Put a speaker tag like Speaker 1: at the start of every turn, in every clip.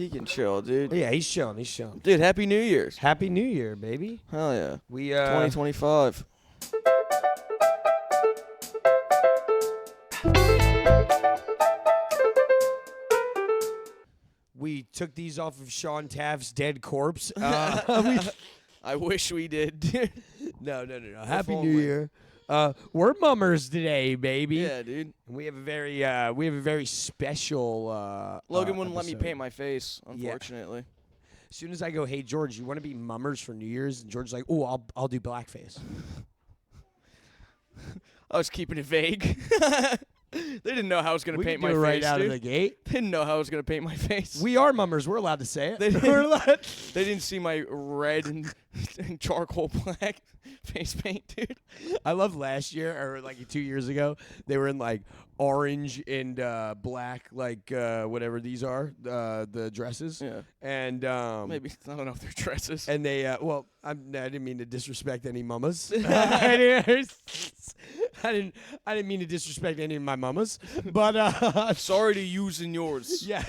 Speaker 1: He can chill, dude.
Speaker 2: Yeah, he's chilling. He's chilling.
Speaker 1: Dude, Happy New Year's.
Speaker 2: Happy New Year, baby.
Speaker 1: Hell yeah.
Speaker 2: We
Speaker 1: 2025.
Speaker 2: We took these off of Sean Taft's dead corpse.
Speaker 1: I wish we did, dude.
Speaker 2: No. Happy New Year. We're mummers today, baby.
Speaker 1: Yeah, dude.
Speaker 2: And we have a very special.
Speaker 1: Logan wouldn't let
Speaker 2: episode.
Speaker 1: me paint my face, unfortunately.
Speaker 2: As soon as I go, hey George, you want to be mummers for New Year's? And George's like, oh, I'll do blackface.
Speaker 1: I was keeping it vague. They didn't know how I was going to paint my face,
Speaker 2: right out
Speaker 1: dude.
Speaker 2: of the gate.
Speaker 1: They didn't know how I was going to paint my face.
Speaker 2: We are mummers. We're allowed to say it.
Speaker 1: They didn't see my red and charcoal black face paint, dude.
Speaker 2: I love last year, or like 2 years ago, they were in like orange and black, like whatever these are, the dresses.
Speaker 1: Yeah.
Speaker 2: And
Speaker 1: Maybe, I don't know if they're dresses.
Speaker 2: And they, I didn't mean to disrespect any mamas. I didn't mean to disrespect any of my mamas, but
Speaker 1: sorry to use in yours.
Speaker 2: Yeah,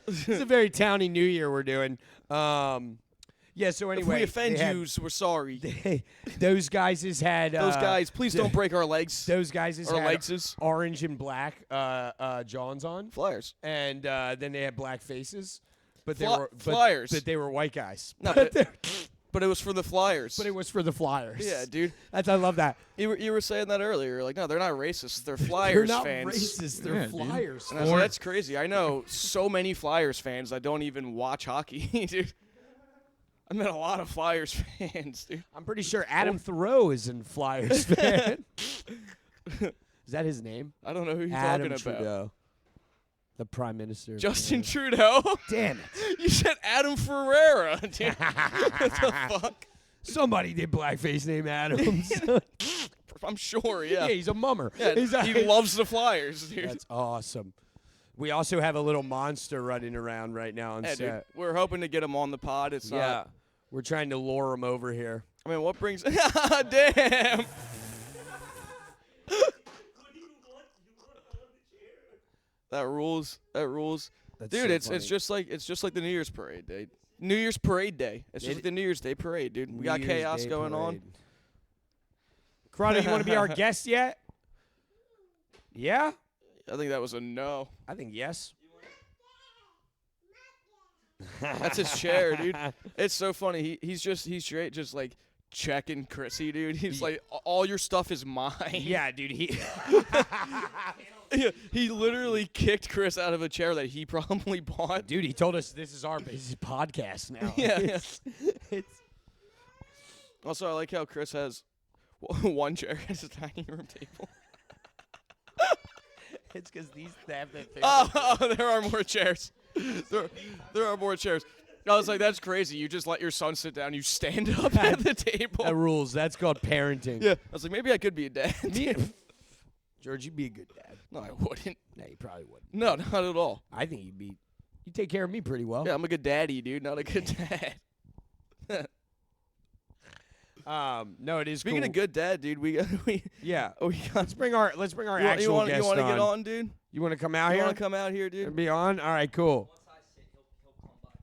Speaker 2: it's a very towny New Year we're doing. Yeah. So anyway,
Speaker 1: if we offend you, we're sorry.
Speaker 2: Those guys had
Speaker 1: those guys. Please don't break our legs.
Speaker 2: Those guys had
Speaker 1: legs.
Speaker 2: Orange and black Johns on
Speaker 1: Flyers,
Speaker 2: and then they had black faces, but they were
Speaker 1: Flyers.
Speaker 2: But they were white guys.
Speaker 1: No, but it was for the Flyers.
Speaker 2: But it was for the Flyers.
Speaker 1: Yeah, dude.
Speaker 2: I love that.
Speaker 1: You were saying that earlier. You're like, no, they're not racist. They're Flyers
Speaker 2: fans.
Speaker 1: They're not
Speaker 2: racist. They're Flyers
Speaker 1: fans. And I was like, that's crazy. I know so many Flyers fans that don't even watch hockey, dude. I met a lot of Flyers fans, dude.
Speaker 2: I'm pretty sure Adam Thoreau is a Flyers fan. Is that his name?
Speaker 1: I don't know who you're
Speaker 2: Adam
Speaker 1: talking
Speaker 2: Trudeau.
Speaker 1: about.
Speaker 2: The Prime Minister.
Speaker 1: Justin Trudeau?
Speaker 2: Damn it.
Speaker 1: You said Adam Ferreira, dude. What the fuck?
Speaker 2: Somebody did blackface named Adams.
Speaker 1: I'm sure, yeah.
Speaker 2: Yeah, he's a mummer.
Speaker 1: Yeah, he loves the Flyers, dude.
Speaker 2: That's awesome. We also have a little monster running around right now on set.
Speaker 1: Dude, we're hoping to get him on the pod. It's not.
Speaker 2: We're trying to lure him over here.
Speaker 1: I mean, what brings... Damn! That rules.
Speaker 2: That's
Speaker 1: dude,
Speaker 2: so
Speaker 1: it's just like the New Year's parade day. New Year's parade day. It's just like the New Year's Day parade, dude. We got chaos going on.
Speaker 2: Corrado, you want to be our guest yet? Yeah?
Speaker 1: I think that was a no.
Speaker 2: I think yes.
Speaker 1: That's his chair, dude. It's so funny. He's straight just like checking Chrissy, dude. He's like, all your stuff is mine.
Speaker 2: Yeah, dude.
Speaker 1: He literally kicked Chris out of a chair that he probably bought.
Speaker 2: Dude, he told us this is our podcast now.
Speaker 1: Yeah. Also, I like how Chris has one chair as a dining room table.
Speaker 2: It's because these have that thing.
Speaker 1: Oh, there are more chairs. There are more chairs. I was like, that's crazy. You just let your son sit down. You stand up at the table.
Speaker 2: That rules. That's called parenting.
Speaker 1: Yeah. I was like, maybe I could be a dad.
Speaker 2: George, you'd be a good dad.
Speaker 1: No, I wouldn't.
Speaker 2: No, you probably wouldn't.
Speaker 1: No, not at all.
Speaker 2: I think you take care of me pretty well.
Speaker 1: Yeah, I'm a good daddy, dude. Not a good dad.
Speaker 2: No, it is.
Speaker 1: Speaking of good dad, dude,
Speaker 2: let's bring our actual guest on.
Speaker 1: You want to get on, dude?
Speaker 2: You want to come out here?
Speaker 1: You want to come out here, dude?
Speaker 2: And be on? All right, cool.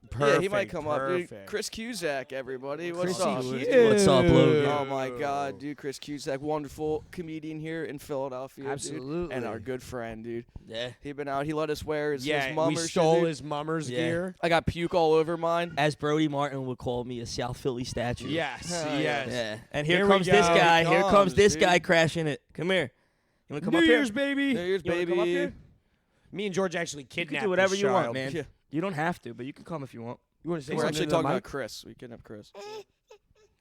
Speaker 1: Perfect, yeah, he might come up, dude. Chris Cusack, everybody. What's up?
Speaker 3: What's up, Logan?
Speaker 1: Oh, my God, dude. Chris Cusack, wonderful comedian here in Philadelphia.
Speaker 2: Absolutely.
Speaker 1: Dude. And our good friend, dude.
Speaker 3: Yeah.
Speaker 1: He been out. He let us wear his
Speaker 2: we
Speaker 1: mummers.
Speaker 2: stole his mummers gear.
Speaker 1: I got puke all over mine.
Speaker 3: As Brody Martin would call me, a South Philly statue.
Speaker 2: Yes,
Speaker 1: yes.
Speaker 3: Yeah. And here
Speaker 2: Here
Speaker 3: comes
Speaker 2: we
Speaker 3: this
Speaker 2: go.
Speaker 3: guy. Here comes this
Speaker 1: dude.
Speaker 3: guy crashing it. Come here. You want to come
Speaker 2: New
Speaker 3: up
Speaker 2: Year's,
Speaker 3: here?
Speaker 2: baby.
Speaker 1: New Year's,
Speaker 3: You wanna
Speaker 1: baby.
Speaker 3: come up here?
Speaker 2: Me and George actually
Speaker 3: You
Speaker 2: kidnapped
Speaker 3: can do whatever
Speaker 2: this
Speaker 3: you want,
Speaker 2: child.
Speaker 3: man.
Speaker 1: Yeah.
Speaker 3: You don't have to, but you can come if you want.
Speaker 2: You want to say
Speaker 1: We're
Speaker 2: something
Speaker 1: actually
Speaker 2: to
Speaker 1: talking
Speaker 2: the
Speaker 1: about
Speaker 2: mic?
Speaker 1: Chris. We kidnapped Chris.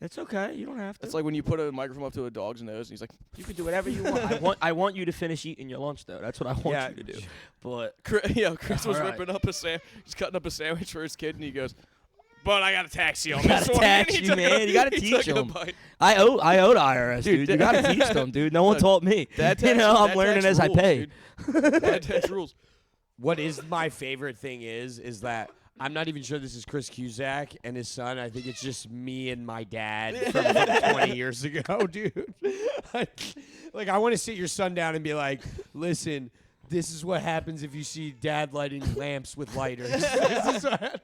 Speaker 3: It's okay. You don't have to.
Speaker 1: It's like when you put a microphone up to a dog's nose, and he's like,
Speaker 3: you can do whatever you want. I want you to finish eating your lunch, though. That's what I want you to do. But
Speaker 1: Chris was
Speaker 3: All right.
Speaker 1: ripping up he's cutting up a sandwich for his kid, and he goes, but I got a taxi on
Speaker 3: You
Speaker 1: this
Speaker 3: gotta
Speaker 1: one.
Speaker 3: tax
Speaker 1: And he
Speaker 3: you,
Speaker 1: took
Speaker 3: man.
Speaker 1: a-
Speaker 3: You gotta
Speaker 1: he
Speaker 3: teach
Speaker 1: took a
Speaker 3: him.
Speaker 1: bite.
Speaker 3: I owe the IRS, dude. You gotta teach them, dude. No one taught me.
Speaker 1: Dad
Speaker 3: You
Speaker 1: tax-
Speaker 3: know, I'm
Speaker 1: dad
Speaker 3: learning
Speaker 1: tax
Speaker 3: as I
Speaker 1: rules,
Speaker 3: pay.
Speaker 1: dude. Dad tax rules.
Speaker 2: What is my favorite thing is that I'm not even sure this is Chris Cusack and his son. I think it's just me and my dad from 20 years ago, dude. Like, I want to sit your son down and be like, listen, This is what happens if you see Dad lighting lamps with lighters. This is what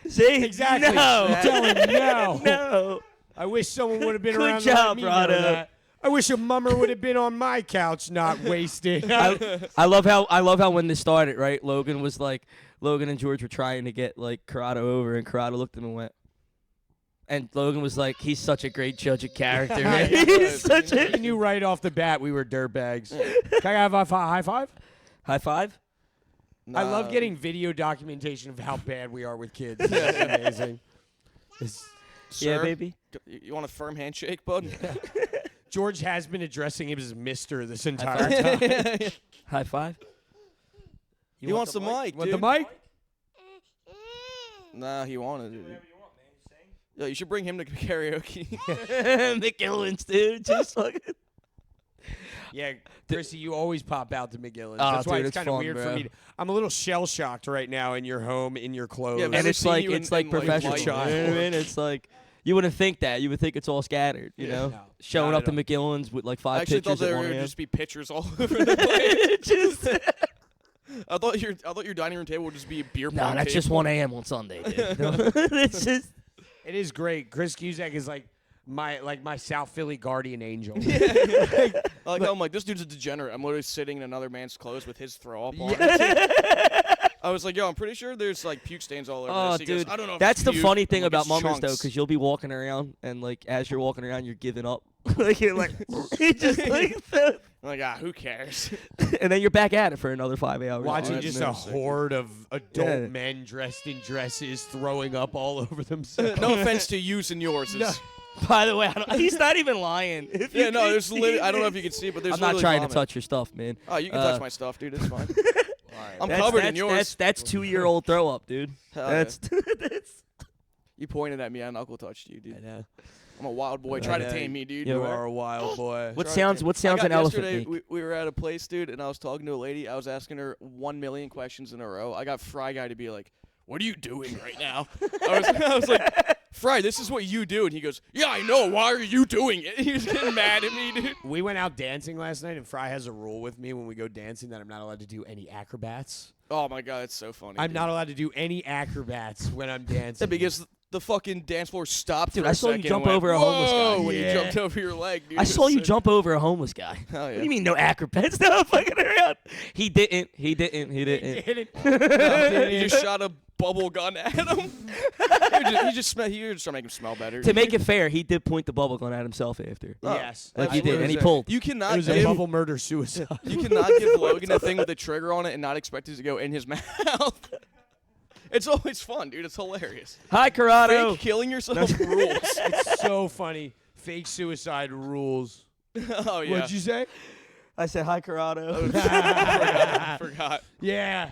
Speaker 3: See?
Speaker 2: exactly.
Speaker 3: No.
Speaker 2: I'm telling you, no.
Speaker 3: No.
Speaker 2: I wish someone would have been
Speaker 3: Good
Speaker 2: around
Speaker 3: job,
Speaker 2: to let me know
Speaker 3: Rado.
Speaker 2: that. I wish a mummer would have been on my couch, not wasting.
Speaker 3: I love how when this started, right? Logan and George were trying to get like Corrado over, and Corrado looked at him and went. And Logan was like, "He's such a great judge of character, man. He's such
Speaker 2: He
Speaker 3: a
Speaker 2: knew right off the bat we were dirtbags. Can I have a high five?
Speaker 3: high five."
Speaker 2: I love getting video documentation of how bad we are with kids. It's amazing.
Speaker 3: Yeah,
Speaker 1: Sir,
Speaker 3: baby.
Speaker 1: You want a firm handshake, bud?
Speaker 2: George has been addressing him as Mister this entire time.
Speaker 3: High five.
Speaker 1: He wants the mic,
Speaker 2: Want
Speaker 1: dude.
Speaker 2: the mic?
Speaker 1: Nah, he wanted it. Yo, you should bring him to karaoke.
Speaker 3: McGillen's, dude. Just fucking.
Speaker 2: Yeah, Chrissy, you always pop out to McGillen's.
Speaker 3: Oh,
Speaker 2: That's why
Speaker 3: dude,
Speaker 2: it's
Speaker 3: it's
Speaker 2: kind of
Speaker 3: fun,
Speaker 2: weird for
Speaker 3: bro.
Speaker 2: me. I'm a little shell shocked right now in your home, in your clothes.
Speaker 1: Yeah,
Speaker 3: And
Speaker 1: never
Speaker 3: it's
Speaker 1: seen
Speaker 3: like
Speaker 1: you
Speaker 3: it's
Speaker 1: in,
Speaker 3: like
Speaker 1: like,
Speaker 3: professional.
Speaker 1: light
Speaker 3: You know what I mean? It's like you wouldn't think that. You would think it's all scattered. You know,
Speaker 2: No,
Speaker 3: showing
Speaker 2: not
Speaker 3: up to
Speaker 2: at
Speaker 3: McGillen's with like
Speaker 1: I
Speaker 3: 5
Speaker 1: actually thought
Speaker 3: pictures
Speaker 1: there
Speaker 3: at
Speaker 1: were
Speaker 3: one
Speaker 1: gonna
Speaker 3: hand.
Speaker 1: just be pictures all over the place.
Speaker 3: Just
Speaker 1: I thought your dining room table would just be a beer pong
Speaker 3: no, that's
Speaker 1: table.
Speaker 3: just 1 a.m. on Sunday, dude. No, it's just
Speaker 2: It is great. Chris Cusack is like my South Philly guardian angel.
Speaker 1: I like how I'm like, this dude's a degenerate. I'm literally sitting in another man's clothes with his throw up on it. I was like, yo, I'm pretty sure there's like puke stains all over
Speaker 3: oh,
Speaker 1: this. He goes,
Speaker 3: dude.
Speaker 1: I don't know if
Speaker 3: That's
Speaker 1: it's
Speaker 3: the
Speaker 1: puke.
Speaker 3: funny
Speaker 1: I'm
Speaker 3: thing
Speaker 1: like,
Speaker 3: about
Speaker 1: "It's
Speaker 3: mummers though,
Speaker 1: chunks."
Speaker 3: because you'll be walking around and like as you're walking around, you're giving up. Like you're like, you just like,
Speaker 1: I'm like, who cares?
Speaker 3: and then you're back at it for another 5 hours.
Speaker 2: Watching
Speaker 1: that's
Speaker 2: just
Speaker 1: no
Speaker 2: a
Speaker 1: sick.
Speaker 2: horde of adult
Speaker 3: Yeah.
Speaker 2: men dressed in dresses throwing up all over themselves.
Speaker 1: No offense to you and yours.
Speaker 2: No.
Speaker 3: By the way, he's not even lying. If
Speaker 1: Yeah,
Speaker 3: you
Speaker 1: no,
Speaker 3: can
Speaker 1: there's
Speaker 3: see
Speaker 1: literally, I don't know
Speaker 3: this.
Speaker 1: if you can see it, but there's
Speaker 3: I'm not
Speaker 1: literally
Speaker 3: trying
Speaker 1: vomit.
Speaker 3: to touch your stuff, man.
Speaker 1: Oh, you can touch my stuff, dude. It's fine. I'm
Speaker 3: That's-
Speaker 1: covered in
Speaker 3: that's-
Speaker 1: yours.
Speaker 3: That's 2-year-old throw up, dude.
Speaker 1: Hell
Speaker 3: That's
Speaker 1: yeah.
Speaker 3: that's.
Speaker 1: You pointed at me. I knuckle touched you,
Speaker 2: I
Speaker 1: dude.
Speaker 2: know.
Speaker 1: I'm a wild boy. Try to tame me, dude.
Speaker 3: Yeah,
Speaker 2: You
Speaker 3: right.
Speaker 2: are a wild boy.
Speaker 3: What
Speaker 1: Try to
Speaker 3: sounds?
Speaker 1: tame
Speaker 3: What
Speaker 1: me.
Speaker 3: sounds
Speaker 1: I
Speaker 3: an
Speaker 1: got
Speaker 3: elephant
Speaker 1: yesterday,
Speaker 3: make?
Speaker 1: we were at a place, dude, and I was talking to a lady. I was asking her 1 million questions in a row. I got Fry Guy to be like, "What are you doing right now?" I was like, "Fry, this is what you do," and he goes, "Yeah, I know. Why are you doing it?" He was getting mad at me, dude.
Speaker 2: We went out dancing last night, and Fry has a rule with me when we go dancing that I'm not allowed to do any acrobats.
Speaker 1: Oh my god, it's so funny.
Speaker 2: I'm
Speaker 1: dude.
Speaker 2: not allowed to do any acrobats when I'm dancing.
Speaker 1: Yeah, because the fucking dance floor stopped.
Speaker 3: Dude,
Speaker 1: for a
Speaker 3: I saw you
Speaker 1: second
Speaker 3: jump
Speaker 1: and went,
Speaker 3: over a homeless guy.
Speaker 1: "Whoa," when
Speaker 2: Yeah.
Speaker 1: you jumped over your leg, dude.
Speaker 3: I
Speaker 1: It was
Speaker 3: saw you
Speaker 1: sick.
Speaker 3: jump over a homeless guy.
Speaker 1: Hell yeah.
Speaker 3: What do you mean no acrobats? No, fucking around. He didn't. He didn't. He didn't.
Speaker 2: Hit it.
Speaker 1: You just shot a bubble gun at him. He just trying to make him smell better.
Speaker 3: To make it fair, he did point the bubble gun at himself after.
Speaker 1: Oh,
Speaker 2: Yes.
Speaker 3: Like he did, and he
Speaker 1: absolutely.
Speaker 3: pulled.
Speaker 1: You
Speaker 2: It
Speaker 1: cannot
Speaker 2: was a
Speaker 1: give
Speaker 2: bubble murder suicide.
Speaker 1: you cannot give Logan a thing with a trigger on it and not expect it to go in his mouth. It's always fun, dude. It's hilarious.
Speaker 3: Hi, Corrado.
Speaker 1: Fake killing yourself rules.
Speaker 2: It's so funny. Fake suicide rules.
Speaker 1: Oh yeah.
Speaker 2: What'd you say?
Speaker 3: I said hi, Corrado.
Speaker 1: Forgot.
Speaker 2: Yeah.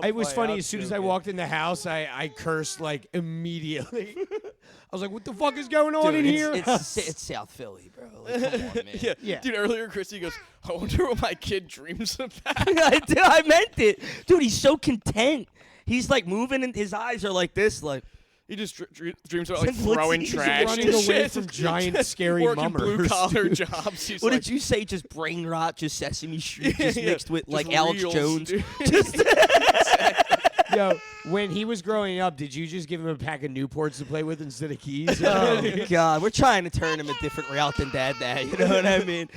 Speaker 2: It was funny. As soon as I walked in the house, I cursed like immediately. I was like, "What the fuck is going on in here?"
Speaker 3: It's South Philly, bro. Like, come on, man.
Speaker 1: Yeah.
Speaker 2: Yeah.
Speaker 1: Dude, earlier Christy goes, I wonder what my kid dreams about.
Speaker 3: I meant it, dude. He's so content. He's like moving, and his eyes are like this, like.
Speaker 1: He just dreams about like
Speaker 3: What's he-
Speaker 1: throwing
Speaker 3: he's
Speaker 1: trash.
Speaker 2: running
Speaker 1: and
Speaker 2: away
Speaker 1: shit.
Speaker 2: from giant,
Speaker 1: Just
Speaker 2: scary
Speaker 1: working
Speaker 2: mummers,
Speaker 1: blue collar
Speaker 2: dude.
Speaker 1: jobs. He's
Speaker 3: What
Speaker 1: like,
Speaker 3: did you say? Just brain rot, just Sesame Street, just
Speaker 1: Yeah,
Speaker 3: mixed with
Speaker 1: just
Speaker 3: like Alex
Speaker 1: reels,
Speaker 3: Jones.
Speaker 1: dude.
Speaker 3: Just
Speaker 2: Yo, when he was growing up, did you just give him a pack of Newports to play with instead of keys?
Speaker 3: oh God, we're trying to turn him a different route than Dad. You know what I mean?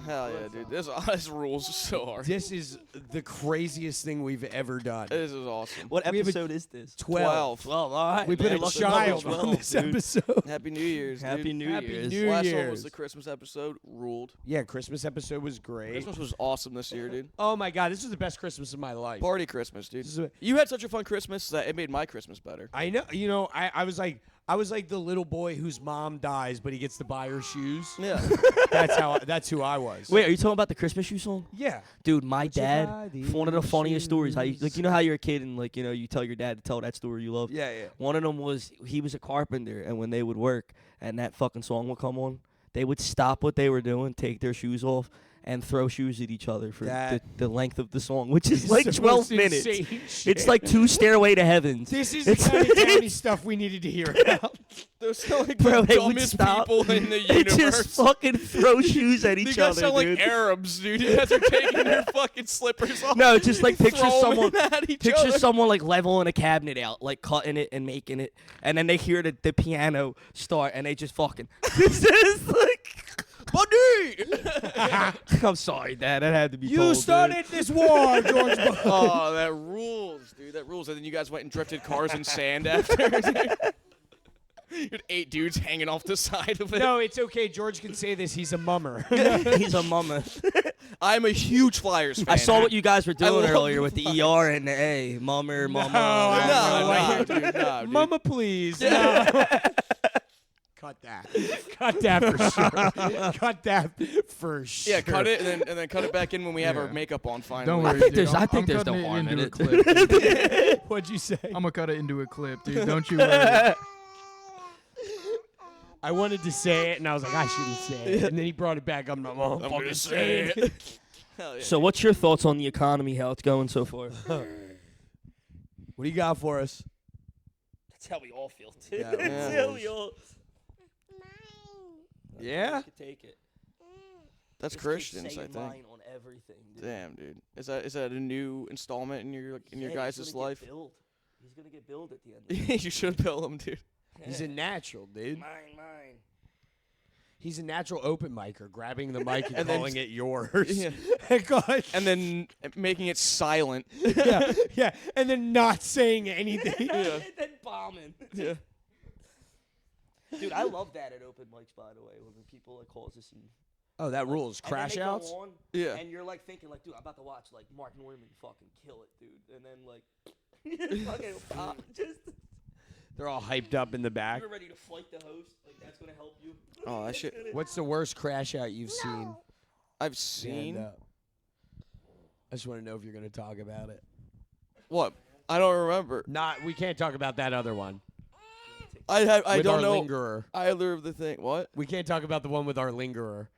Speaker 1: Hell yeah, dude. This rules so hard.
Speaker 2: This is the craziest thing we've ever done.
Speaker 1: This is awesome.
Speaker 3: What
Speaker 2: We have a-
Speaker 3: episode is this?
Speaker 2: 12.
Speaker 3: Well, all right.
Speaker 2: We put
Speaker 3: man.
Speaker 2: a
Speaker 3: Lucky
Speaker 2: child
Speaker 3: number
Speaker 2: on
Speaker 3: 12,
Speaker 2: this
Speaker 3: dude.
Speaker 2: episode.
Speaker 1: Happy New Year's,
Speaker 3: Happy
Speaker 1: dude.
Speaker 3: New
Speaker 2: Happy
Speaker 3: Year's.
Speaker 2: New
Speaker 1: Last one
Speaker 2: Year's.
Speaker 1: was the Christmas episode. Ruled.
Speaker 2: Yeah, Christmas episode was great.
Speaker 1: Christmas was awesome this year, dude.
Speaker 2: Oh my God, this was the best Christmas of my life.
Speaker 1: Party Christmas, dude.
Speaker 2: This is a-
Speaker 1: You had such a fun Christmas that it made my Christmas better.
Speaker 2: I know. You know, I was like the little boy whose mom dies, but he gets to buy her shoes.
Speaker 1: Yeah.
Speaker 2: That's who I was.
Speaker 3: Wait, are you talking about the Christmas shoe song?
Speaker 2: Yeah.
Speaker 3: Dude, my
Speaker 2: What you
Speaker 3: dad,
Speaker 2: buy
Speaker 3: one of the
Speaker 2: these
Speaker 3: funniest stories. How you,
Speaker 2: shoes?
Speaker 3: like, you know how you're a kid and like you tell your dad to tell that story you love.
Speaker 2: Yeah, yeah.
Speaker 3: One of them was he was a carpenter, and when they would work and that fucking song would come on, they would stop what they were doing, take their shoes off, and throw shoes at each other for
Speaker 2: That-
Speaker 3: the length of the song, which is
Speaker 2: It's
Speaker 3: like
Speaker 2: the
Speaker 3: 12
Speaker 2: most
Speaker 3: minutes.
Speaker 2: insane
Speaker 3: It's
Speaker 2: shit.
Speaker 3: like 2 Stairway to Heavens.
Speaker 2: This is the kind of downy stuff we needed to hear about.
Speaker 1: Those are like
Speaker 3: Bro,
Speaker 1: the
Speaker 3: they would
Speaker 1: dumbest
Speaker 3: stop.
Speaker 1: people in the
Speaker 3: They
Speaker 1: universe.
Speaker 3: just fucking throw shoes at
Speaker 1: You
Speaker 3: each
Speaker 1: guys
Speaker 3: other,
Speaker 1: sound like
Speaker 3: dude.
Speaker 1: Arabs, dude. You guys are taking their fucking slippers off.
Speaker 3: No, just like picture
Speaker 1: throwing
Speaker 3: someone,
Speaker 1: them at each
Speaker 3: picture
Speaker 1: other.
Speaker 3: someone like leveling a cabinet out, like cutting it and making it, and then they hear the piano start, and they just fucking. This is like.
Speaker 1: Buddy!
Speaker 3: I'm sorry, Dad. That had to be.
Speaker 2: You
Speaker 3: told,
Speaker 2: started this war, George Bush.
Speaker 1: Oh, that rules, dude. That rules. And then you guys went and drifted cars in sand after. You had 8 dudes hanging off the side of it.
Speaker 2: No, it's okay. George can say this. He's a mummer.
Speaker 3: Dude. He's a mama.
Speaker 1: I'm a huge Flyers fan.
Speaker 3: I saw what you guys were doing
Speaker 1: love
Speaker 3: earlier
Speaker 1: the
Speaker 3: with the ER and the A. Mummer, mama.
Speaker 1: Nah, dude.
Speaker 2: Mama, please. No. Cut that. Cut that for sure. Cut that for sure.
Speaker 1: Yeah, cut it and then cut it back in when we have our makeup on finally.
Speaker 4: Don't worry,
Speaker 3: think
Speaker 4: dude.
Speaker 3: there's- I
Speaker 4: I'm
Speaker 3: think there's no
Speaker 4: cutting it
Speaker 3: harm in
Speaker 4: into
Speaker 3: it.
Speaker 4: a clip, dude.
Speaker 2: What'd you say?
Speaker 4: I'm gonna cut it into a clip, dude. Don't you worry.
Speaker 2: I wanted to say it, and I was like, I shouldn't say it. And then he brought it back up, and I'm
Speaker 1: I'm
Speaker 2: fucking
Speaker 1: gonna say it. Hell yeah.
Speaker 3: So, what's your thoughts on the economy? How it's going so far?
Speaker 2: What do you got for us?
Speaker 3: That's how we all feel too.
Speaker 2: Yeah,
Speaker 3: That's
Speaker 1: yeah.
Speaker 3: how we all.
Speaker 2: Yeah?
Speaker 3: You can take it.
Speaker 1: That's
Speaker 3: Just keep
Speaker 1: Christians, I
Speaker 3: saying
Speaker 1: think.
Speaker 3: mine on everything. Dude.
Speaker 1: Damn, dude. Is that a new installment in your
Speaker 3: Yeah,
Speaker 1: guys'
Speaker 3: he's gonna
Speaker 1: life?
Speaker 3: get billed. He's gonna get billed at the end. Of
Speaker 1: You should bill him, dude.
Speaker 2: He's a natural, dude.
Speaker 3: Mine.
Speaker 2: He's a natural open micer, grabbing the mic and,
Speaker 1: And then-
Speaker 2: calling it yours.
Speaker 1: Yeah.
Speaker 2: God.
Speaker 1: And then making it silent.
Speaker 2: yeah, yeah, and then not saying anything.
Speaker 3: And then bombing.
Speaker 1: Yeah.
Speaker 3: Dude, I love that at open mics, by the way, when people like calls us and
Speaker 2: Oh, that rules.
Speaker 3: and then
Speaker 2: Crash
Speaker 3: they go
Speaker 2: outs.
Speaker 3: on,
Speaker 1: Yeah.
Speaker 3: And you're like thinking like, dude, I'm about to watch like Mark Norman fucking kill it, dude. And then like fucking pop, just
Speaker 2: They're all hyped up in the back.
Speaker 3: you're ready to fight the host. Like that's gonna help you.
Speaker 1: Oh, that shit.
Speaker 2: What's the worst crash out you've seen?
Speaker 1: I've seen.
Speaker 2: Stand up. I just want to know if you're going to talk about it.
Speaker 1: What? I don't remember.
Speaker 2: Not. We can't talk about that other one.
Speaker 1: I
Speaker 2: with
Speaker 1: don't
Speaker 2: our
Speaker 1: know
Speaker 2: lingerer.
Speaker 1: either of the thing. What?
Speaker 2: We can't talk about the one with our lingerer.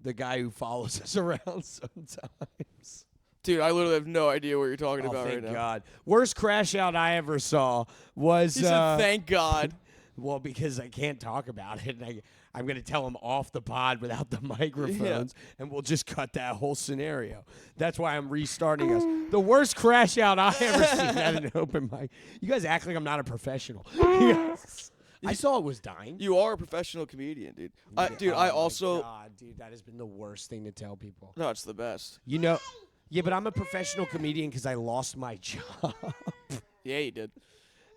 Speaker 2: The guy who follows us around sometimes.
Speaker 1: Dude, I literally have no idea what you're talking
Speaker 2: Oh,
Speaker 1: about
Speaker 2: thank
Speaker 1: right now.
Speaker 2: God. Worst crash out I ever saw was.
Speaker 1: He said, "Thank God."
Speaker 2: Well, because I can't talk about it, and I'm going to tell him off the pod without the microphones, and we'll just cut that whole scenario. That's why I'm restarting us. The worst crash out I ever seen at an open mic. You guys act like I'm not a professional. I saw it was dying.
Speaker 1: You are a professional comedian, dude. Dude,
Speaker 2: Oh
Speaker 1: I
Speaker 2: my
Speaker 1: also.
Speaker 2: God, dude, that has been the worst thing to tell people.
Speaker 1: No, it's the best.
Speaker 2: You know, yeah, but I'm a professional comedian because I lost my job.
Speaker 1: Yeah, you did.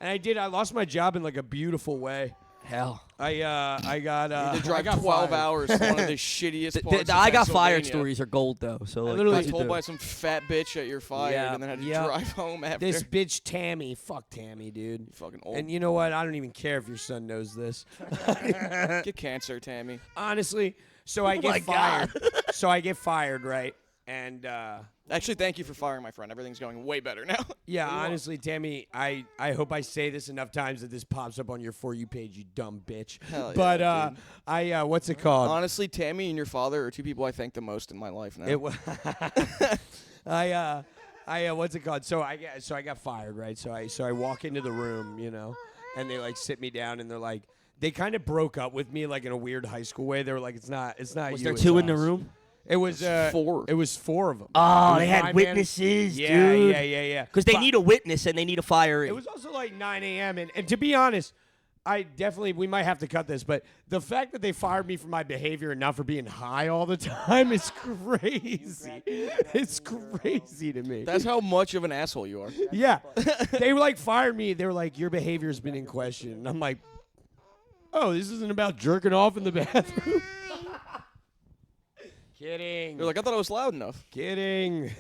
Speaker 2: And I did. I lost my job in like a beautiful way.
Speaker 3: Hell.
Speaker 2: I got
Speaker 1: You
Speaker 2: I
Speaker 1: had to drive
Speaker 2: got
Speaker 1: 12
Speaker 2: hours.
Speaker 1: hours to one of the shittiest parts of
Speaker 3: I got fired
Speaker 1: Pennsylvania.
Speaker 3: stories are gold though. So like,
Speaker 2: literally
Speaker 1: Got
Speaker 3: what
Speaker 1: told
Speaker 3: you
Speaker 1: by
Speaker 3: do?
Speaker 1: some fat bitch that you're fired
Speaker 2: Yeah,
Speaker 1: and then had to
Speaker 2: yeah.
Speaker 1: drive home after.
Speaker 2: This bitch Tammy, fuck Tammy, dude.
Speaker 1: You fucking old.
Speaker 2: And you know what? I don't even care if your son knows this.
Speaker 1: Get cancer, Tammy.
Speaker 2: Honestly, so I
Speaker 3: my
Speaker 2: get fired. So I get fired, right? And
Speaker 1: Actually, thank you for firing my friend. Everything's going way better now.
Speaker 2: yeah, honestly, Tammy, I hope I say this enough times that this pops up on your For You page, you dumb bitch.
Speaker 1: Hell yeah,
Speaker 2: But
Speaker 1: dude.
Speaker 2: I what's it called?
Speaker 1: Honestly, Tammy and your father are 2 people I thank the most in my life now.
Speaker 2: It was. I what's it called? So I got fired, right? So I walk into the room, you know, and they like sit me down and they're like, they kind of broke up with me like in a weird high school way. They were like, it's not
Speaker 3: Was
Speaker 2: you.
Speaker 3: there
Speaker 2: it's
Speaker 3: 2 in the
Speaker 2: us."
Speaker 3: room?
Speaker 2: It was
Speaker 1: 4.
Speaker 2: It was 4 of them.
Speaker 3: Oh,
Speaker 2: It
Speaker 3: they
Speaker 2: was my
Speaker 3: had
Speaker 2: man-
Speaker 3: witnesses,
Speaker 2: Yeah,
Speaker 3: dude.
Speaker 2: yeah.
Speaker 3: Because they
Speaker 2: But
Speaker 3: need a witness and they need a fire.
Speaker 2: It was also like 9 a.m. And to be honest, we might have to cut this, but the fact that they fired me for my behavior and not for being high all the time is crazy. It's crazy to me.
Speaker 1: That's how much of an asshole you are.
Speaker 2: Yeah. They were like fired me. They were like, your behavior's been in question. And I'm like, oh, this isn't about jerking off in the bathroom. Kidding.
Speaker 1: You're like, I thought I was loud enough.
Speaker 2: Kidding.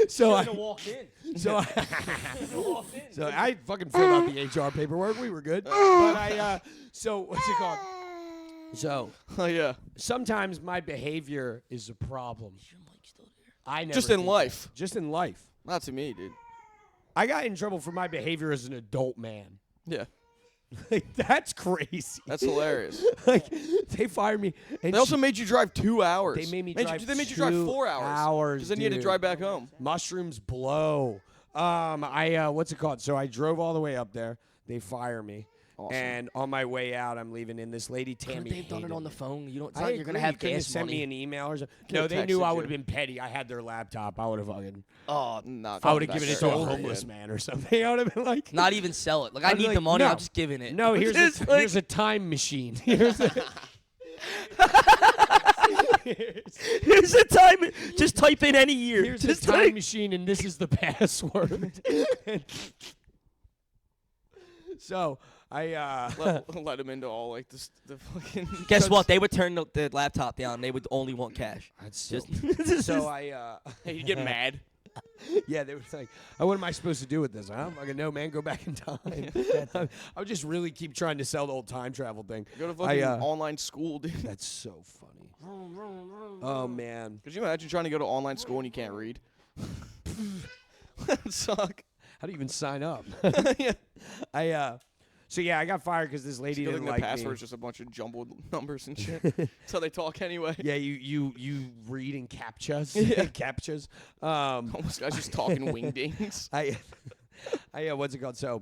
Speaker 2: so I
Speaker 3: walk in.
Speaker 2: so I fucking filled out the HR paperwork. We were good. But so what's it called? So
Speaker 1: Oh, yeah.
Speaker 2: sometimes my behavior is a problem. I never
Speaker 1: Just in
Speaker 2: think
Speaker 1: life.
Speaker 2: that. Just in life.
Speaker 1: Not to me, dude.
Speaker 2: I got in trouble for my behavior as an adult man.
Speaker 1: Yeah.
Speaker 2: Like, that's crazy.
Speaker 1: That's hilarious.
Speaker 2: Like, they fired me. And
Speaker 1: They also made you drive 2 hours.
Speaker 2: they made me
Speaker 1: They
Speaker 2: drive
Speaker 1: made you drive 4 hours. Because then you had to
Speaker 2: dude.
Speaker 1: drive back home.
Speaker 2: Mushrooms blow. What's it called? So I drove all the way up there. They fire me.
Speaker 1: Awesome.
Speaker 2: And on my way out, I'm leaving in this lady, Tammy.
Speaker 3: They've done it
Speaker 2: hated
Speaker 3: on the
Speaker 2: me.
Speaker 3: phone. You don't. It's
Speaker 2: I
Speaker 3: not like you're gonna
Speaker 2: agree.
Speaker 3: have
Speaker 2: You couldn't
Speaker 3: gas
Speaker 2: sent me
Speaker 3: money.
Speaker 2: an email or something.
Speaker 1: Could've
Speaker 2: No, they knew
Speaker 1: texted
Speaker 2: I
Speaker 1: you.
Speaker 2: would have been petty. I had their laptop. I would have fucking.
Speaker 1: Oh, not.
Speaker 2: I would have given it to a
Speaker 1: Over
Speaker 2: homeless
Speaker 1: again.
Speaker 2: man or something. I would have been like.
Speaker 3: Not even sell it. Like I
Speaker 2: I'd be
Speaker 3: need
Speaker 2: like,
Speaker 3: the money.
Speaker 2: no.
Speaker 3: I'm just giving it.
Speaker 2: No, here's
Speaker 3: Just like-
Speaker 2: here's a time machine. Here's a,
Speaker 3: Here's a time. Just type in any year.
Speaker 2: here's
Speaker 3: just
Speaker 2: a time
Speaker 3: type.
Speaker 2: machine, and this is the password. So I
Speaker 1: Let him into all like the fucking.
Speaker 3: Guess what? They would turn the laptop down. They would only want cash.
Speaker 2: That's
Speaker 3: Just
Speaker 2: so I
Speaker 1: Hey, you get mad.
Speaker 2: yeah, they were like, oh, what am I supposed to do with this? I don't fucking know, man. Go back in time. I would just really keep trying to sell the old time travel thing.
Speaker 1: Go to fucking
Speaker 2: I,
Speaker 1: online school, dude.
Speaker 2: That's so funny. Oh man.
Speaker 1: Could you imagine trying to go to online school and you can't read? That would suck.
Speaker 2: How do you even sign up?
Speaker 1: Yeah.
Speaker 2: So yeah, I got fired because this lady
Speaker 1: Good
Speaker 2: didn't
Speaker 1: thing
Speaker 2: like
Speaker 1: the password's
Speaker 2: me.
Speaker 1: just a bunch of jumbled numbers and shit. That's how they talk anyway.
Speaker 2: Yeah, you read in captchas.
Speaker 1: Yeah.
Speaker 2: Captchas.
Speaker 1: Almost guys just talking wingdings.
Speaker 2: I what's it called? So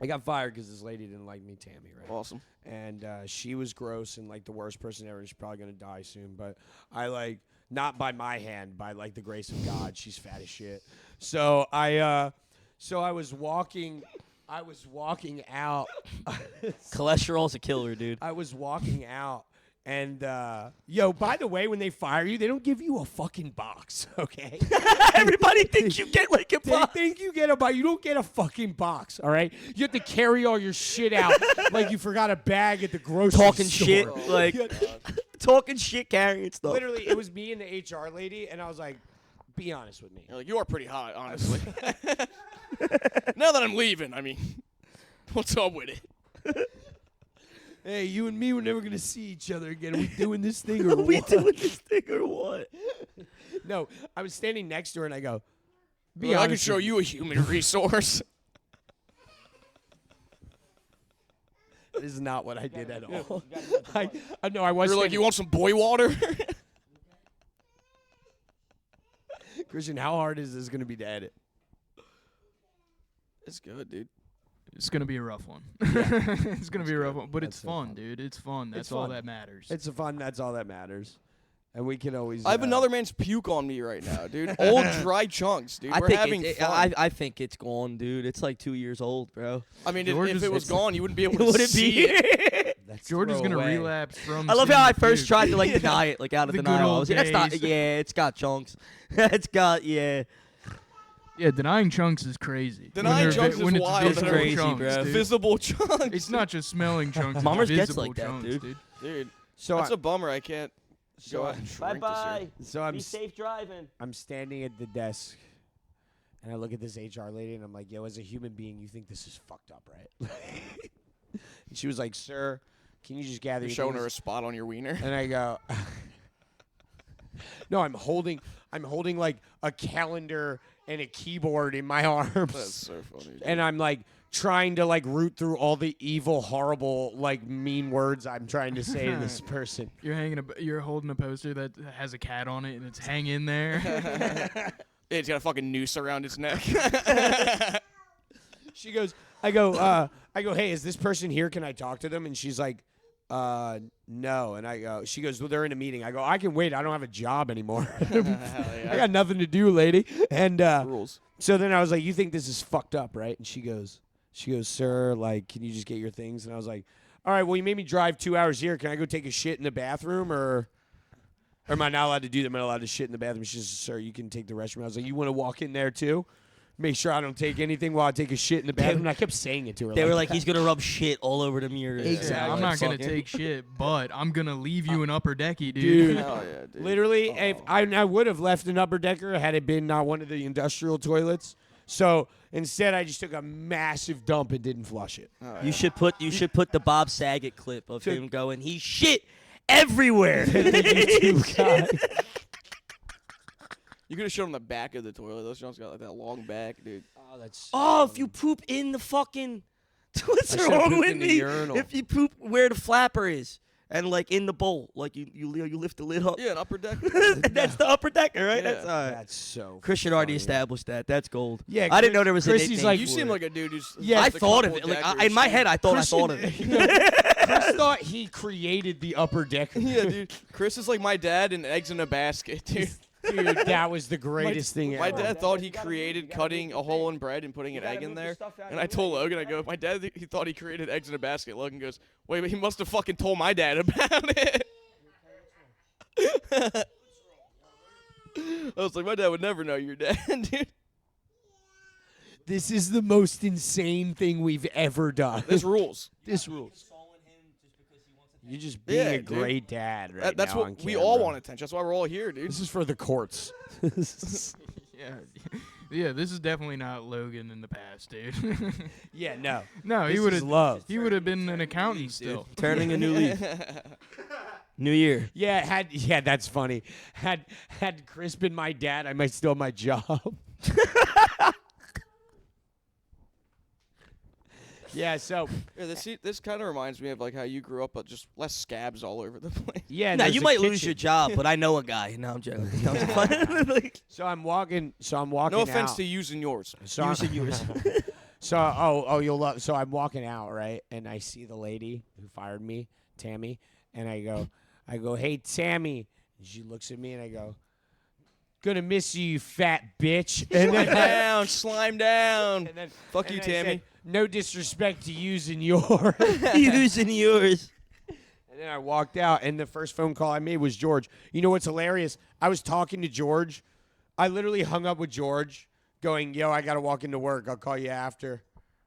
Speaker 2: I got fired because this lady didn't like me, Tammy, right?
Speaker 1: Awesome.
Speaker 2: And she was gross and like the worst person ever. She's probably gonna die soon. But I like not by my hand, by like the grace of God. She's fat as shit. So I was walking out.
Speaker 3: cholesterol's a killer, dude.
Speaker 2: I was walking out. And, yo, by the way, when they fire you, they don't give you a fucking box, okay?
Speaker 3: Everybody thinks you get like a
Speaker 2: They
Speaker 3: box.
Speaker 2: think you get a box. You don't get a fucking box, all right? You have to carry all your shit out like you forgot a bag at the grocery
Speaker 3: Talking
Speaker 2: store.
Speaker 3: shit, like talking shit, carrying stuff.
Speaker 2: Literally, it was me and the HR lady, and I was like, be honest with me.
Speaker 1: You're like, you are pretty hot, honestly. Now that I'm leaving, I mean, what's up with it?
Speaker 2: Hey, you and me, we're never going to see each other again. Are we doing this thing or
Speaker 3: Are we
Speaker 2: what?
Speaker 3: doing this thing or what?
Speaker 2: No, I was standing next to her, and I go, be
Speaker 1: Well, I can
Speaker 2: honest
Speaker 1: show
Speaker 2: with
Speaker 1: you a human resource.
Speaker 2: This is not what I did at all. No, I was
Speaker 1: You're like,
Speaker 2: standing-
Speaker 1: you want some boy water?
Speaker 2: Christian, how hard is this going to be to edit?
Speaker 1: It's good, dude.
Speaker 4: It's gonna be a rough one. It's gonna be a rough one, but
Speaker 2: That's
Speaker 4: it's
Speaker 2: so
Speaker 4: fun,
Speaker 2: fun.
Speaker 4: dude. It's fun. That's
Speaker 2: It's
Speaker 4: all
Speaker 2: fun.
Speaker 4: that matters.
Speaker 2: It's a fun. That's all that matters. And we can always.
Speaker 1: I have another man's puke on me right now, dude. Old dry chunks, dude. We're having fun.
Speaker 3: I think it's gone, dude. It's like 2 years old, bro.
Speaker 1: I mean,
Speaker 4: George
Speaker 1: if
Speaker 4: is-
Speaker 1: it was gone, you wouldn't be able
Speaker 3: It
Speaker 1: to
Speaker 3: wouldn't
Speaker 1: see
Speaker 3: be.
Speaker 1: it.
Speaker 2: That's
Speaker 4: George is gonna
Speaker 2: throwaway.
Speaker 4: relapse from.
Speaker 3: I love
Speaker 4: seeing
Speaker 3: how I
Speaker 4: the
Speaker 3: first
Speaker 4: puke.
Speaker 3: tried to like deny it, like out of
Speaker 4: The good
Speaker 3: denial. I
Speaker 4: old
Speaker 3: was like, that's not.
Speaker 4: days.
Speaker 3: Yeah, it's got chunks. It's got yeah.
Speaker 4: Yeah, denying chunks is crazy.
Speaker 1: Denying
Speaker 4: When they're
Speaker 1: chunks is
Speaker 4: when it's
Speaker 1: wild.
Speaker 3: It's
Speaker 4: visible
Speaker 3: crazy,
Speaker 4: chunks,
Speaker 3: bro.
Speaker 4: dude.
Speaker 1: Visible chunks.
Speaker 4: It's not just smelling chunks.
Speaker 3: Mummers
Speaker 4: it's
Speaker 3: gets
Speaker 4: visible
Speaker 3: like that,
Speaker 4: chunks,
Speaker 3: dude.
Speaker 1: Dude,
Speaker 2: So
Speaker 1: that's
Speaker 2: I,
Speaker 1: a bummer. I can't
Speaker 2: so
Speaker 1: go
Speaker 2: I-
Speaker 1: out and drink this year.
Speaker 2: So I'm
Speaker 3: safe driving.
Speaker 2: I'm standing at the desk, and I look at this HR lady, and I'm like, "Yo, as a human being, you think this is fucked up, right?" And she was like, "Sir, can you just gather
Speaker 1: You're
Speaker 2: your
Speaker 1: showing her a
Speaker 2: things?"
Speaker 1: spot on your wiener.
Speaker 2: And I go, "No, I'm holding like a calendar and a keyboard in my
Speaker 1: That's
Speaker 2: arms,
Speaker 1: so funny. Dude.
Speaker 2: and I'm like trying to like root through all the evil, horrible, like mean words I'm trying to say to this person."
Speaker 4: You're holding a poster that has a cat on it and it's hanging there.
Speaker 1: Yeah, he's got a fucking noose around his neck.
Speaker 2: She goes, I go, hey, is this person here? Can I talk to them? And she's like, no. And I go, she goes, well, they're in a meeting. I go, I can wait. I don't have a job anymore.
Speaker 1: Hell yeah.
Speaker 2: I got nothing to do, lady. And
Speaker 1: Rules.
Speaker 2: so then I was like, you think this is fucked up, right? And she goes, sir, like, can you just get your things? And I was like, all right, well, you made me drive 2 hours here. Can I go take a shit in the bathroom or am I not allowed to do that? Am I allowed to shit in the bathroom? She says, sir, you can take the restroom. I was like, you want to walk in there too? Make sure I don't take anything while I take a shit in the bathroom. And I kept saying it to her.
Speaker 3: They were like, he's gonna rub shit all over the mirrors.
Speaker 2: Exactly.
Speaker 4: I'm not gonna
Speaker 3: fucking-
Speaker 4: take shit, but I'm gonna leave you in upper decky, dude.
Speaker 2: Dude.
Speaker 1: Hell yeah, dude.
Speaker 2: Literally, if I would have left an upper decker had it been not one of the industrial toilets. So instead, I just took a massive dump and didn't flush it.
Speaker 1: Oh,
Speaker 3: You should put the Bob Saget clip of
Speaker 2: To-
Speaker 3: him going, he shit everywhere.
Speaker 2: YouTube guy.
Speaker 1: You could have shown him the back of the toilet. Those joints got like that long back, dude.
Speaker 2: Oh, that's.
Speaker 3: Oh, if you poop in the fucking What's
Speaker 2: I should've
Speaker 3: wrong
Speaker 2: pooped
Speaker 3: with
Speaker 2: in the
Speaker 3: me?
Speaker 2: urinal.
Speaker 3: If you poop where the flapper is and like in the bowl, like you lift the lid up.
Speaker 1: Yeah, an upper deck.
Speaker 3: That's the upper decker, right?
Speaker 1: Yeah.
Speaker 3: That's all right.
Speaker 2: That's so.
Speaker 3: Christian already
Speaker 2: funny.
Speaker 3: established that. That's gold.
Speaker 2: Yeah,
Speaker 3: I didn't know there was a
Speaker 2: Chrissy's
Speaker 3: nickname
Speaker 2: like-
Speaker 1: You
Speaker 3: for
Speaker 1: seem
Speaker 3: it.
Speaker 1: like a dude who's.
Speaker 2: Yeah,
Speaker 3: I
Speaker 1: just a
Speaker 3: thought of
Speaker 1: couple
Speaker 3: it. Like
Speaker 1: deckers.
Speaker 3: in my head, I thought
Speaker 2: Christian-
Speaker 3: I thought of it.
Speaker 2: Chris thought he created the upper decker.
Speaker 1: Yeah, dude. Chris is like my dad and eggs in a basket, dude.
Speaker 2: Dude, that was the greatest thing
Speaker 1: My
Speaker 2: ever.
Speaker 1: dad thought he created cutting a hole in bread and putting an egg in there. And I told Logan, I go, my dad, he thought he created eggs in a basket. Logan goes, wait, but he must have fucking told my dad about it. I was like, my dad would never know you're dad, dude.
Speaker 2: This is the most insane thing we've ever done.
Speaker 1: This rules.
Speaker 2: This rules. You're just being
Speaker 1: Yeah,
Speaker 2: a
Speaker 1: dude.
Speaker 2: great dad right
Speaker 1: That's
Speaker 2: now on
Speaker 1: what we
Speaker 2: camera.
Speaker 1: all want attention. That's why we're all here, dude.
Speaker 2: This is for the courts.
Speaker 4: Yeah, yeah. This is definitely not Logan in the past, dude.
Speaker 2: Yeah, no.
Speaker 4: No, he
Speaker 2: This
Speaker 4: would
Speaker 2: is
Speaker 4: have.
Speaker 2: love.
Speaker 4: He would have been an accountant still.
Speaker 3: Turning a new leaf. New year.
Speaker 2: Yeah, that's funny. Had Chris been my dad, I might still have my job. Yeah, so
Speaker 1: Yeah, this kind of reminds me of like how you grew up, but just less scabs all over the place.
Speaker 2: yeah.
Speaker 3: Now
Speaker 2: there's
Speaker 3: you
Speaker 2: a
Speaker 3: might lose
Speaker 2: kitchen.
Speaker 3: your job, but I know a guy. No, I'm joking. No, I'm just like,
Speaker 2: So I'm walking.
Speaker 1: No offense
Speaker 2: out.
Speaker 1: to using yours.
Speaker 2: So I'm-
Speaker 3: using yours.
Speaker 2: So you'll love. So I'm walking out, right, and I see the lady who fired me, Tammy, and I go, hey Tammy, and she looks at me and I go, gonna miss you, you fat bitch. And
Speaker 1: Slime
Speaker 2: then,
Speaker 1: down, slime down.
Speaker 2: and then
Speaker 1: Fuck
Speaker 2: and
Speaker 1: you,
Speaker 2: then I
Speaker 1: Tammy.
Speaker 2: said, no disrespect to using yours.
Speaker 3: using yours.
Speaker 2: And then I walked out, and the first phone call I made was George. You know what's hilarious? I was talking to George. I literally hung up with George, going, yo, I got to walk into work. I'll call you after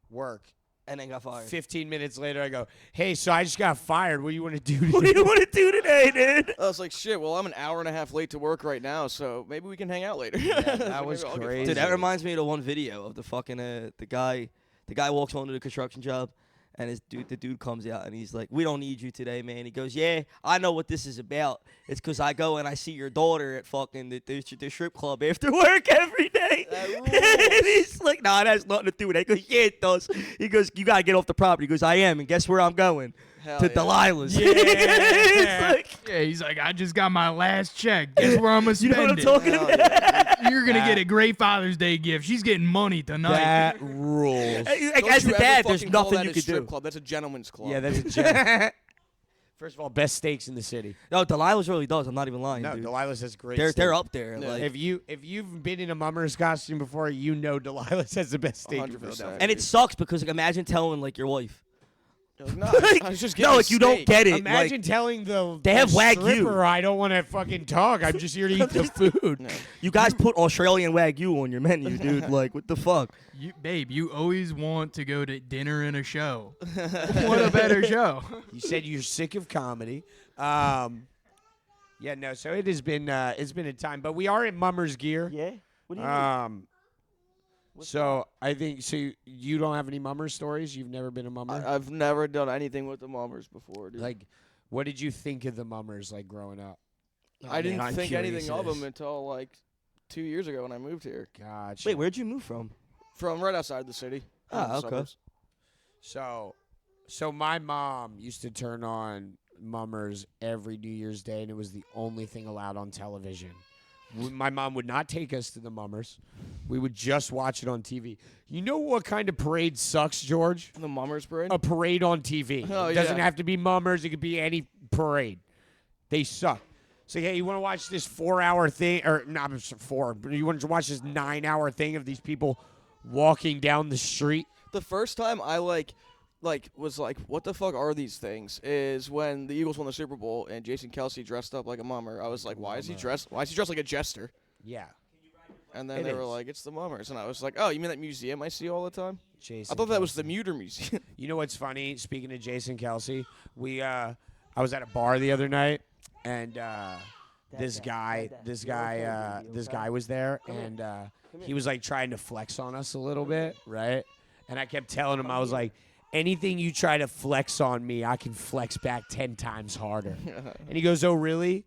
Speaker 2: work.
Speaker 3: And then got fired.
Speaker 2: 15 minutes later, I go, hey, so I just got fired. What do you want to do today?
Speaker 3: What do you want to do today, dude?
Speaker 1: I was like, shit, well, I'm an hour and a half late to work right now, so maybe we can hang out later.
Speaker 2: that was
Speaker 1: Maybe I'll get
Speaker 2: crazy.
Speaker 3: Dude, that reminds me of the one video of the fucking the guy walks onto the construction job, and the dude comes out and he's like, "We don't need you today, man." He goes, "Yeah, I know what this is about. It's 'cause I go and I see your daughter at fucking the strip club after work every day." And he's like, "Nah, that has nothing to do with it." He goes, "Yeah, it does." He goes, "You gotta get off the property." He goes, "I am, and guess where I'm going?
Speaker 1: Hell
Speaker 3: To
Speaker 1: yeah.
Speaker 3: Delilah's."
Speaker 2: Yeah.
Speaker 3: It's like,
Speaker 4: Yeah, he's like, I just got my last check. Guess where I'm gonna
Speaker 3: you know
Speaker 4: spend
Speaker 3: what I'm
Speaker 4: it?
Speaker 3: talking
Speaker 1: Hell
Speaker 3: about?
Speaker 1: yeah.
Speaker 4: You're gonna get a great Father's Day gift. She's getting money tonight.
Speaker 2: That rules.
Speaker 3: Like,
Speaker 1: Don't
Speaker 3: as
Speaker 1: you
Speaker 3: a
Speaker 1: ever
Speaker 3: dad, there's
Speaker 1: fucking call
Speaker 3: nothing
Speaker 1: that
Speaker 3: you
Speaker 1: a
Speaker 3: could
Speaker 1: strip
Speaker 3: do.
Speaker 1: club. That's a gentleman's club.
Speaker 2: Yeah, that's a gem. First of all, best steaks in the city.
Speaker 3: No, Delilah's really does. I'm not even lying,
Speaker 2: No,
Speaker 3: dude.
Speaker 2: Delilah's has great
Speaker 3: They're
Speaker 2: steak.
Speaker 3: up there.
Speaker 1: Yeah.
Speaker 3: Like,
Speaker 2: If you've been in a mummer's costume before, you know Delilah's has the best steak in
Speaker 1: 100%.
Speaker 2: Philadelphia.
Speaker 3: and it sucks because like, imagine telling like your wife.
Speaker 1: You're like, no,
Speaker 3: Like,
Speaker 1: I was just getting
Speaker 3: no,
Speaker 1: a
Speaker 3: like you don't
Speaker 1: steak.
Speaker 3: get it.
Speaker 2: Imagine
Speaker 3: Like,
Speaker 2: telling the
Speaker 3: They have Wagyu.
Speaker 2: stripper, I don't want to fucking talk. I'm just here to eat the food.
Speaker 1: No.
Speaker 3: you guys put Australian Wagyu on your menu, dude. Like, what the fuck?
Speaker 4: Babe, you always want to go to dinner and a show. What a better show.
Speaker 2: You said you're sick of comedy. Yeah, no. So it's been a time, but we are in mummer's gear.
Speaker 3: Yeah. What do
Speaker 2: So I think you don't have any mummer stories. You've never been a mummer.
Speaker 1: I've never done anything with the mummers before, dude.
Speaker 2: Like, what did you think of the mummers like growing up?
Speaker 1: I didn't think anything of them until like 2 years ago when I moved here.
Speaker 2: Gotcha.
Speaker 3: Wait, where'd you move from?
Speaker 1: From right outside the city. in
Speaker 3: Ah,
Speaker 1: the
Speaker 3: okay.
Speaker 1: suburbs.
Speaker 2: So my mom used to turn on mummers every New Year's Day, and it was the only thing allowed on television. My mom would not take us to the mummers. We would just watch it on TV. You know what kind of parade sucks, George?
Speaker 1: The mummers parade.
Speaker 2: A parade on TV.
Speaker 1: Oh,
Speaker 2: It doesn't
Speaker 1: yeah.
Speaker 2: have to be mummers. It could be any parade. They suck. So, hey, you want to watch this 4-hour thing? Or, not 4, but you want to watch this 9-hour thing of these people walking down the street?
Speaker 1: The first time I was like, what the fuck are these things? Is when the Eagles won the Super Bowl and Jason Kelsey dressed up like a mummer. I was like, why is he dressed like a jester?
Speaker 2: Yeah.
Speaker 1: And then
Speaker 2: It
Speaker 1: they were
Speaker 2: is.
Speaker 1: like, it's the mummers, and I was like, oh, you mean that museum I see all the time?
Speaker 2: Jason
Speaker 1: I thought that was the
Speaker 2: Kelsey.
Speaker 1: Muter Museum.
Speaker 2: You know what's funny? Speaking of Jason Kelsey, I was at a bar the other night, and this guy was there, and he was like trying to flex on us a little bit, right? And I kept telling him, I was like, anything you try to flex on me, I can flex back 10 times harder. And he goes, oh, really?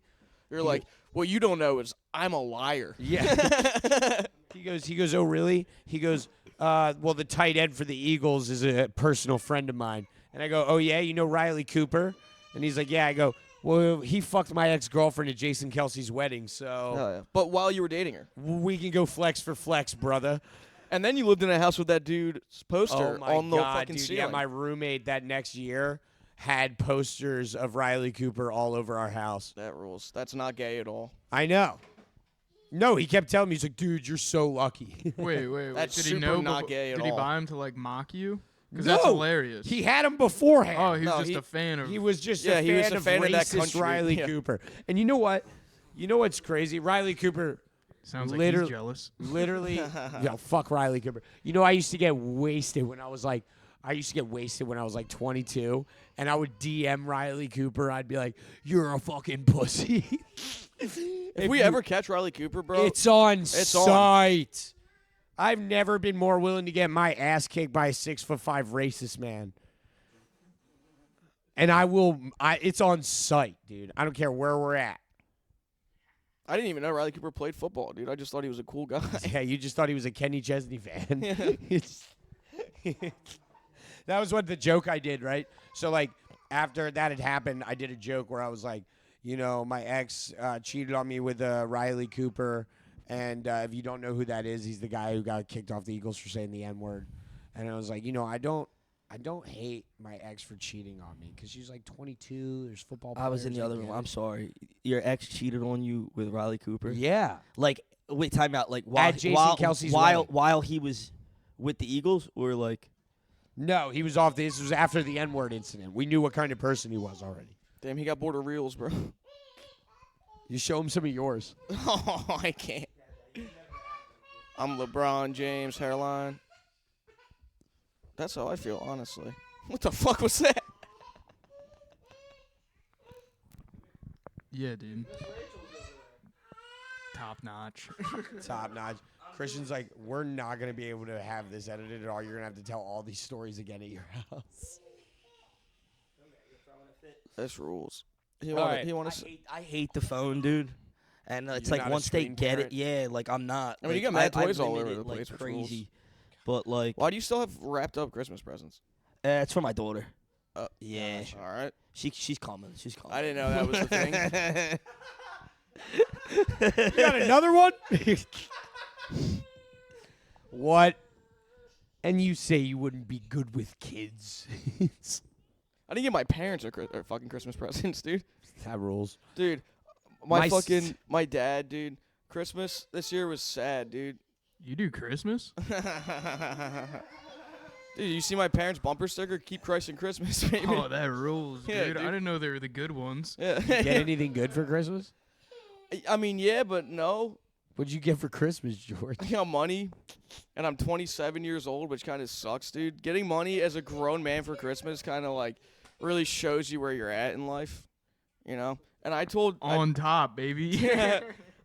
Speaker 1: You're like, what you don't know is I'm a liar.
Speaker 2: Yeah. He goes, oh, really? He goes, well, the tight end for the Eagles is a personal friend of mine. And I go, oh, yeah, you know Riley Cooper? And he's like, yeah. I go, well, he fucked my ex-girlfriend at Jason Kelsey's wedding, so
Speaker 1: Oh, yeah. But while you were dating her.
Speaker 2: we can go flex for flex, brother.
Speaker 1: And then you lived in a house with that dude's poster
Speaker 2: Oh, my
Speaker 1: on the
Speaker 2: God,
Speaker 1: fucking
Speaker 2: dude.
Speaker 1: ceiling.
Speaker 2: Yeah, my roommate that next year had posters of Riley Cooper all over our house.
Speaker 1: That rules. That's not gay at all.
Speaker 2: I know. No, he kept telling me, he's like, dude, you're so lucky.
Speaker 4: Wait.
Speaker 1: That's
Speaker 4: Did he
Speaker 1: super
Speaker 4: know?
Speaker 1: not gay at
Speaker 4: Did he
Speaker 1: all.
Speaker 4: buy him to like mock you? Because
Speaker 2: No,
Speaker 4: that's hilarious.
Speaker 2: He had him beforehand.
Speaker 4: oh, he was
Speaker 1: No,
Speaker 4: just
Speaker 1: he-
Speaker 4: a fan of.
Speaker 2: He was just
Speaker 1: Yeah,
Speaker 2: a
Speaker 1: he was
Speaker 2: fan
Speaker 1: a
Speaker 2: of
Speaker 1: fan of that
Speaker 2: racist
Speaker 1: country.
Speaker 2: Riley
Speaker 1: Yeah.
Speaker 2: Cooper. And you know what? You know what's crazy? Riley Cooper
Speaker 4: Sounds like
Speaker 2: literally-
Speaker 4: he's jealous.
Speaker 2: literally, fuck Riley Cooper. You know, I used to get wasted when I was like 22, and I would DM Riley Cooper. I'd be like, "You're a fucking pussy."
Speaker 1: If we ever catch Riley Cooper, bro,
Speaker 2: it's on
Speaker 1: on.
Speaker 2: sight. I've never been more willing to get my ass kicked by a 6'5" racist man. And I will. It's on sight, dude. I don't care where we're at.
Speaker 1: I didn't even know Riley Cooper played football, dude. I just thought he was a cool guy.
Speaker 2: Yeah, you just thought he was a Kenny Chesney fan. That was what the joke I did, right? So, like, after that had happened, I did a joke where I was like, you know, my ex cheated on me with Riley Cooper. And if you don't know who that is, he's the guy who got kicked off the Eagles for saying the N-word. And I was like, you know, I don't hate my ex for cheating on me because she's like 22. There's football players.
Speaker 3: I was in the
Speaker 2: I
Speaker 3: other
Speaker 2: get
Speaker 3: room.
Speaker 2: it.
Speaker 3: I'm sorry. Your ex cheated on you with Riley Cooper?
Speaker 2: Yeah.
Speaker 3: Like, wait, time out. Like, while,
Speaker 2: At Jason
Speaker 3: while,
Speaker 2: Kelsey's
Speaker 3: while,
Speaker 2: wedding.
Speaker 3: while he was with the Eagles, or like,
Speaker 2: No, he was off. This was after the N-word incident. We knew what kind of person he was already.
Speaker 1: Damn, he got bored of reels, bro.
Speaker 2: You show him some of yours.
Speaker 1: Oh, I can't. I'm LeBron James hairline. That's how I feel, honestly. What the fuck was that?
Speaker 4: Yeah, dude. Top notch.
Speaker 2: Top notch. Christian's like, we're not going to be able to have this edited at all. You're going to have to tell all these stories again at your house.
Speaker 1: This rules. He
Speaker 2: All
Speaker 1: wanted.
Speaker 2: right.
Speaker 1: He wanted.
Speaker 3: I hate the phone, dude. And it's
Speaker 2: You're
Speaker 3: like
Speaker 2: not a
Speaker 3: once they
Speaker 2: screen
Speaker 3: get
Speaker 2: parent?
Speaker 3: it, yeah, like I'm not.
Speaker 1: I mean, you
Speaker 3: like,
Speaker 1: got mad
Speaker 3: I
Speaker 1: toys all
Speaker 3: limit
Speaker 1: over
Speaker 3: it,
Speaker 1: the place,
Speaker 3: like
Speaker 1: which rules.
Speaker 3: crazy. But like,
Speaker 1: Why do you still have wrapped up Christmas presents?
Speaker 3: it's for my daughter.
Speaker 1: Yeah.
Speaker 3: Yeah,
Speaker 1: All right.
Speaker 3: she's coming. She's coming.
Speaker 1: I didn't know that was the thing.
Speaker 2: You got another one? What? And you say you wouldn't be good with kids.
Speaker 1: I didn't get my parents a fucking Christmas presents, dude.
Speaker 2: That rules.
Speaker 1: Dude,
Speaker 2: My
Speaker 1: my dad, dude. Christmas this year was sad, dude.
Speaker 4: You do Christmas?
Speaker 1: Dude, you see my parents' bumper sticker? Keep Christ in Christmas, baby.
Speaker 4: Oh, that rules,
Speaker 1: Yeah,
Speaker 4: dude.
Speaker 1: dude.
Speaker 4: I didn't know they were the good ones.
Speaker 1: Yeah.
Speaker 2: Get anything good for Christmas?
Speaker 1: I mean, yeah, but no.
Speaker 2: What'd you get for Christmas, George?
Speaker 1: I got money, and I'm 27 years old, which kind of sucks, dude. Getting money as a grown man for Christmas kind of like really shows you where you're at in life, you know. And I told
Speaker 4: On top, baby.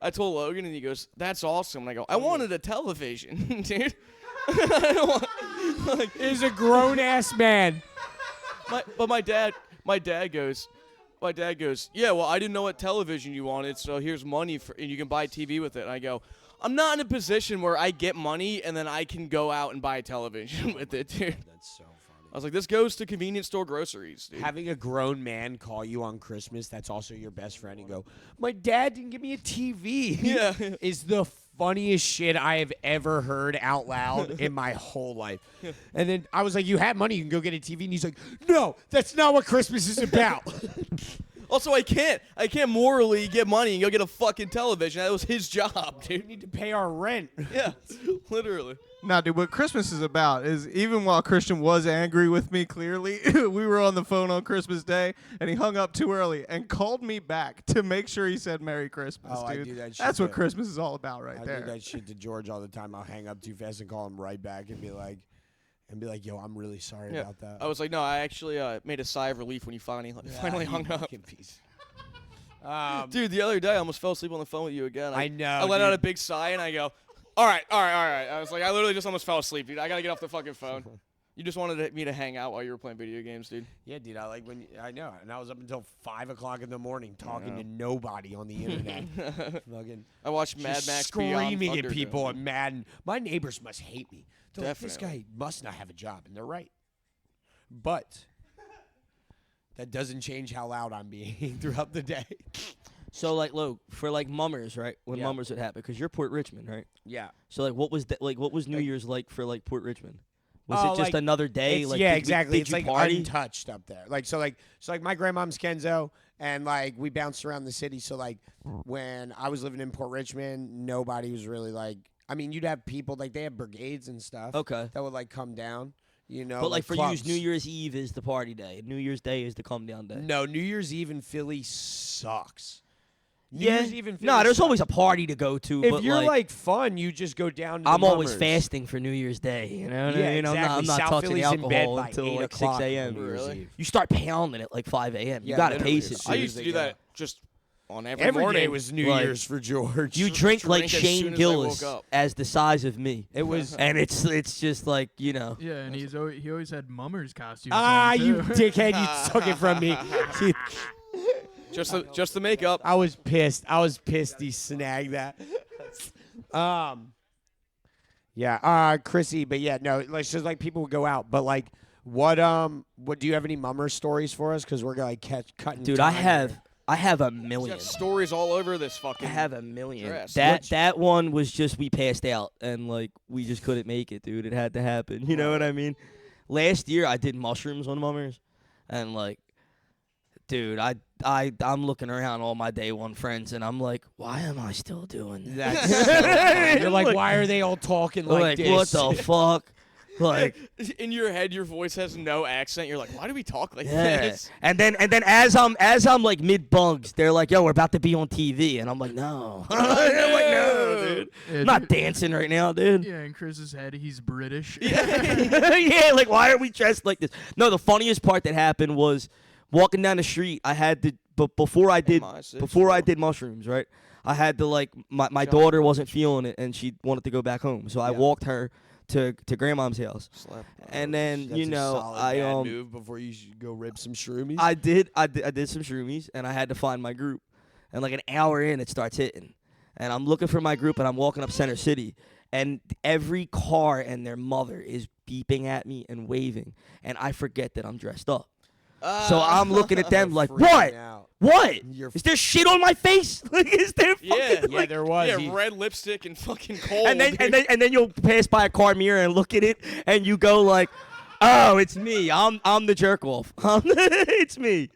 Speaker 1: I told Logan, and he goes, "That's awesome." And I go, "I wanted a television, dude." I don't want, like,
Speaker 2: Is a grown ass man.
Speaker 1: but my dad goes, "Yeah, well, I didn't know what television you wanted, so here's money for, and you can buy TV with it." And I go, "I'm not in a position where I get money and then I can go out and buy a television with it, dude."
Speaker 2: That's so funny.
Speaker 1: I was like, "This goes to convenience store groceries, dude."
Speaker 2: Having a grown man call you on Christmas that's also your best friend and go, my dad didn't give me a TV.
Speaker 1: Yeah.
Speaker 2: Is the funniest shit I have ever heard out loud in my whole life. And then I was like, you have money, you can go get a TV. And he's like, no, that's not what Christmas is about.
Speaker 1: Also, I can't morally get money and go get a fucking television. That was his job,
Speaker 2: We
Speaker 1: dude.
Speaker 2: need to pay our rent.
Speaker 1: Yeah, literally.
Speaker 5: Nah, dude, what Christmas is about is even while Christian was angry with me, clearly, we were on the phone on Christmas Day, and he hung up too early and called me back to make sure he said Merry Christmas,
Speaker 2: Oh, I
Speaker 5: dude.
Speaker 2: do that shit
Speaker 5: That's what
Speaker 2: too.
Speaker 5: Christmas is all about right
Speaker 2: I
Speaker 5: there.
Speaker 2: do that shit to George all the time. I'll hang up too fast and call him right back and be like, yo, I'm really sorry
Speaker 1: Yeah.
Speaker 2: about that.
Speaker 1: I was like, no, I actually made a sigh of relief when you finally
Speaker 2: You
Speaker 1: hung up.
Speaker 2: fucking piece.
Speaker 1: Dude, the other day I almost fell asleep on the phone with you again.
Speaker 2: I know,
Speaker 1: I let out a
Speaker 2: dude.
Speaker 1: big sigh and I go, all right. I was like, I literally just almost fell asleep, dude. I gotta get off the fucking phone. You just wanted me to hang out while you were playing video games, dude.
Speaker 2: Yeah, dude. I know, and I was up until 5 o'clock in the morning talking to nobody on the internet. Fucking
Speaker 1: I watched Mad
Speaker 2: just
Speaker 1: Max Beyond
Speaker 2: screaming at
Speaker 1: Thunderdome.
Speaker 2: people and Madden. My neighbors must hate me. They're like, this
Speaker 1: Definitely.
Speaker 2: guy must not have a job, and they're right. But that doesn't change how loud I'm being throughout the day.
Speaker 3: So like, for like mummers, right? When
Speaker 2: Yeah.
Speaker 3: mummers would happen, because you're Port Richmond, right?
Speaker 2: Yeah.
Speaker 3: So like, what was what was New Year's like for like Port Richmond? Was
Speaker 2: Oh,
Speaker 3: it just
Speaker 2: like,
Speaker 3: another day?
Speaker 2: It's-
Speaker 3: Like,
Speaker 2: yeah,
Speaker 3: did
Speaker 2: exactly.
Speaker 3: Did
Speaker 2: It's
Speaker 3: you
Speaker 2: like
Speaker 3: party?
Speaker 2: untouched up there. So my grandmom's Kenzo, and like we bounced around the city. So like when I was living in Port Richmond, nobody was really like. I mean, you'd have people like they have brigades and stuff.
Speaker 3: Okay.
Speaker 2: That would like come down. You know,
Speaker 3: But like for
Speaker 2: clubs.
Speaker 3: you, New Year's Eve is the party day. New Year's Day is the come down day.
Speaker 2: No, New Year's Eve in Philly sucks. New
Speaker 3: Yeah.
Speaker 2: Year's Eve in Philly
Speaker 3: No, there's
Speaker 2: sucks.
Speaker 3: always a party to go to.
Speaker 2: If
Speaker 3: but
Speaker 2: you're like fun, you just go down. To
Speaker 3: I'm
Speaker 2: the
Speaker 3: always
Speaker 2: Mummers.
Speaker 3: fasting for New Year's Day. You know what
Speaker 2: Yeah,
Speaker 3: I mean?
Speaker 2: exactly.
Speaker 3: I'm not
Speaker 2: South
Speaker 3: touching
Speaker 2: Philly's in bed
Speaker 3: alcohol
Speaker 2: by
Speaker 3: until
Speaker 2: 8
Speaker 3: like 6
Speaker 2: o'clock on
Speaker 3: a.m.
Speaker 2: New Year's
Speaker 1: Really?
Speaker 2: Eve.
Speaker 3: You start pounding at like 5 a.m. You
Speaker 2: Yeah,
Speaker 3: gotta
Speaker 2: literally,
Speaker 3: pace it.
Speaker 2: as
Speaker 1: I
Speaker 2: soon
Speaker 1: used
Speaker 2: as
Speaker 1: to
Speaker 2: they
Speaker 1: do
Speaker 2: go.
Speaker 1: that just on every
Speaker 2: Every
Speaker 1: morning.
Speaker 2: day was New
Speaker 3: Like,
Speaker 2: Year's for George.
Speaker 3: You drink like
Speaker 1: drink as
Speaker 3: Shane
Speaker 1: soon as I
Speaker 3: Gillis
Speaker 1: woke up.
Speaker 3: as the size of me.
Speaker 2: It was.
Speaker 3: And it's just like, you know.
Speaker 4: Yeah, and he always had mummers costumes.
Speaker 2: Ah,
Speaker 4: on,
Speaker 2: you
Speaker 4: too.
Speaker 2: dickhead! You took it from me.
Speaker 1: Just the makeup.
Speaker 2: I was pissed. He snagged that. Yeah, Chrissy, but yeah, no, like just like people would go out, but like, what do you have any mummer stories for us? Because we're gonna like cutting.
Speaker 3: Dude,
Speaker 2: time
Speaker 3: I
Speaker 2: here.
Speaker 3: have a
Speaker 1: He's
Speaker 3: million.
Speaker 1: got stories all over this
Speaker 3: I
Speaker 1: fucking.
Speaker 3: have a million.
Speaker 1: dress.
Speaker 3: That one was just we passed out and like we just couldn't make it, dude. It had to happen. You know what I mean? Last year I did mushrooms on mummers, and like, dude, I'm looking around all my day one friends, and I'm like, why am I still doing that?
Speaker 2: That's so funny. You're like, why are they all talking like this?
Speaker 3: What the fuck? Like,
Speaker 1: In your head, your voice has no accent. You're like, why do we talk like
Speaker 3: yeah.
Speaker 1: this?
Speaker 3: And then as I'm like mid bugs, they're like, yo, we're about to be on TV, and I'm like, no. I'm like, no, dude.
Speaker 4: Yeah,
Speaker 3: I'm not
Speaker 4: dude.
Speaker 3: dancing right now, dude.
Speaker 4: Yeah, in Chris's head, he's British.
Speaker 3: Yeah, like why are we dressed like this? No, the funniest part that happened was walking down the street. I had to, but before I did mushrooms, right? I had to like my daughter wasn't feeling it and she wanted to go back home, so I walked her to grandmom's house, and then
Speaker 2: That's
Speaker 3: you
Speaker 2: a
Speaker 3: know
Speaker 2: solid
Speaker 3: I
Speaker 2: dad move before you should go rip some shroomies.
Speaker 3: I did some shroomies and I had to find my group, and like an hour in it starts hitting, and I'm looking for my group and I'm walking up Center City. And every car and their mother is beeping at me and waving, and I forget that I'm dressed up. So I'm looking at them like,
Speaker 2: Freaking
Speaker 3: what?
Speaker 2: out.
Speaker 3: What?
Speaker 2: You're
Speaker 3: Is there shit on my face? Like, is there fucking,
Speaker 1: Yeah.
Speaker 2: Yeah,
Speaker 3: like,
Speaker 2: there was.
Speaker 1: Yeah,
Speaker 2: He-
Speaker 1: red lipstick and fucking cold.
Speaker 3: and then,
Speaker 1: dude.
Speaker 3: and then you'll pass by a car mirror and look at it, and you go like, oh, it's me. I'm the jerk off. It's me.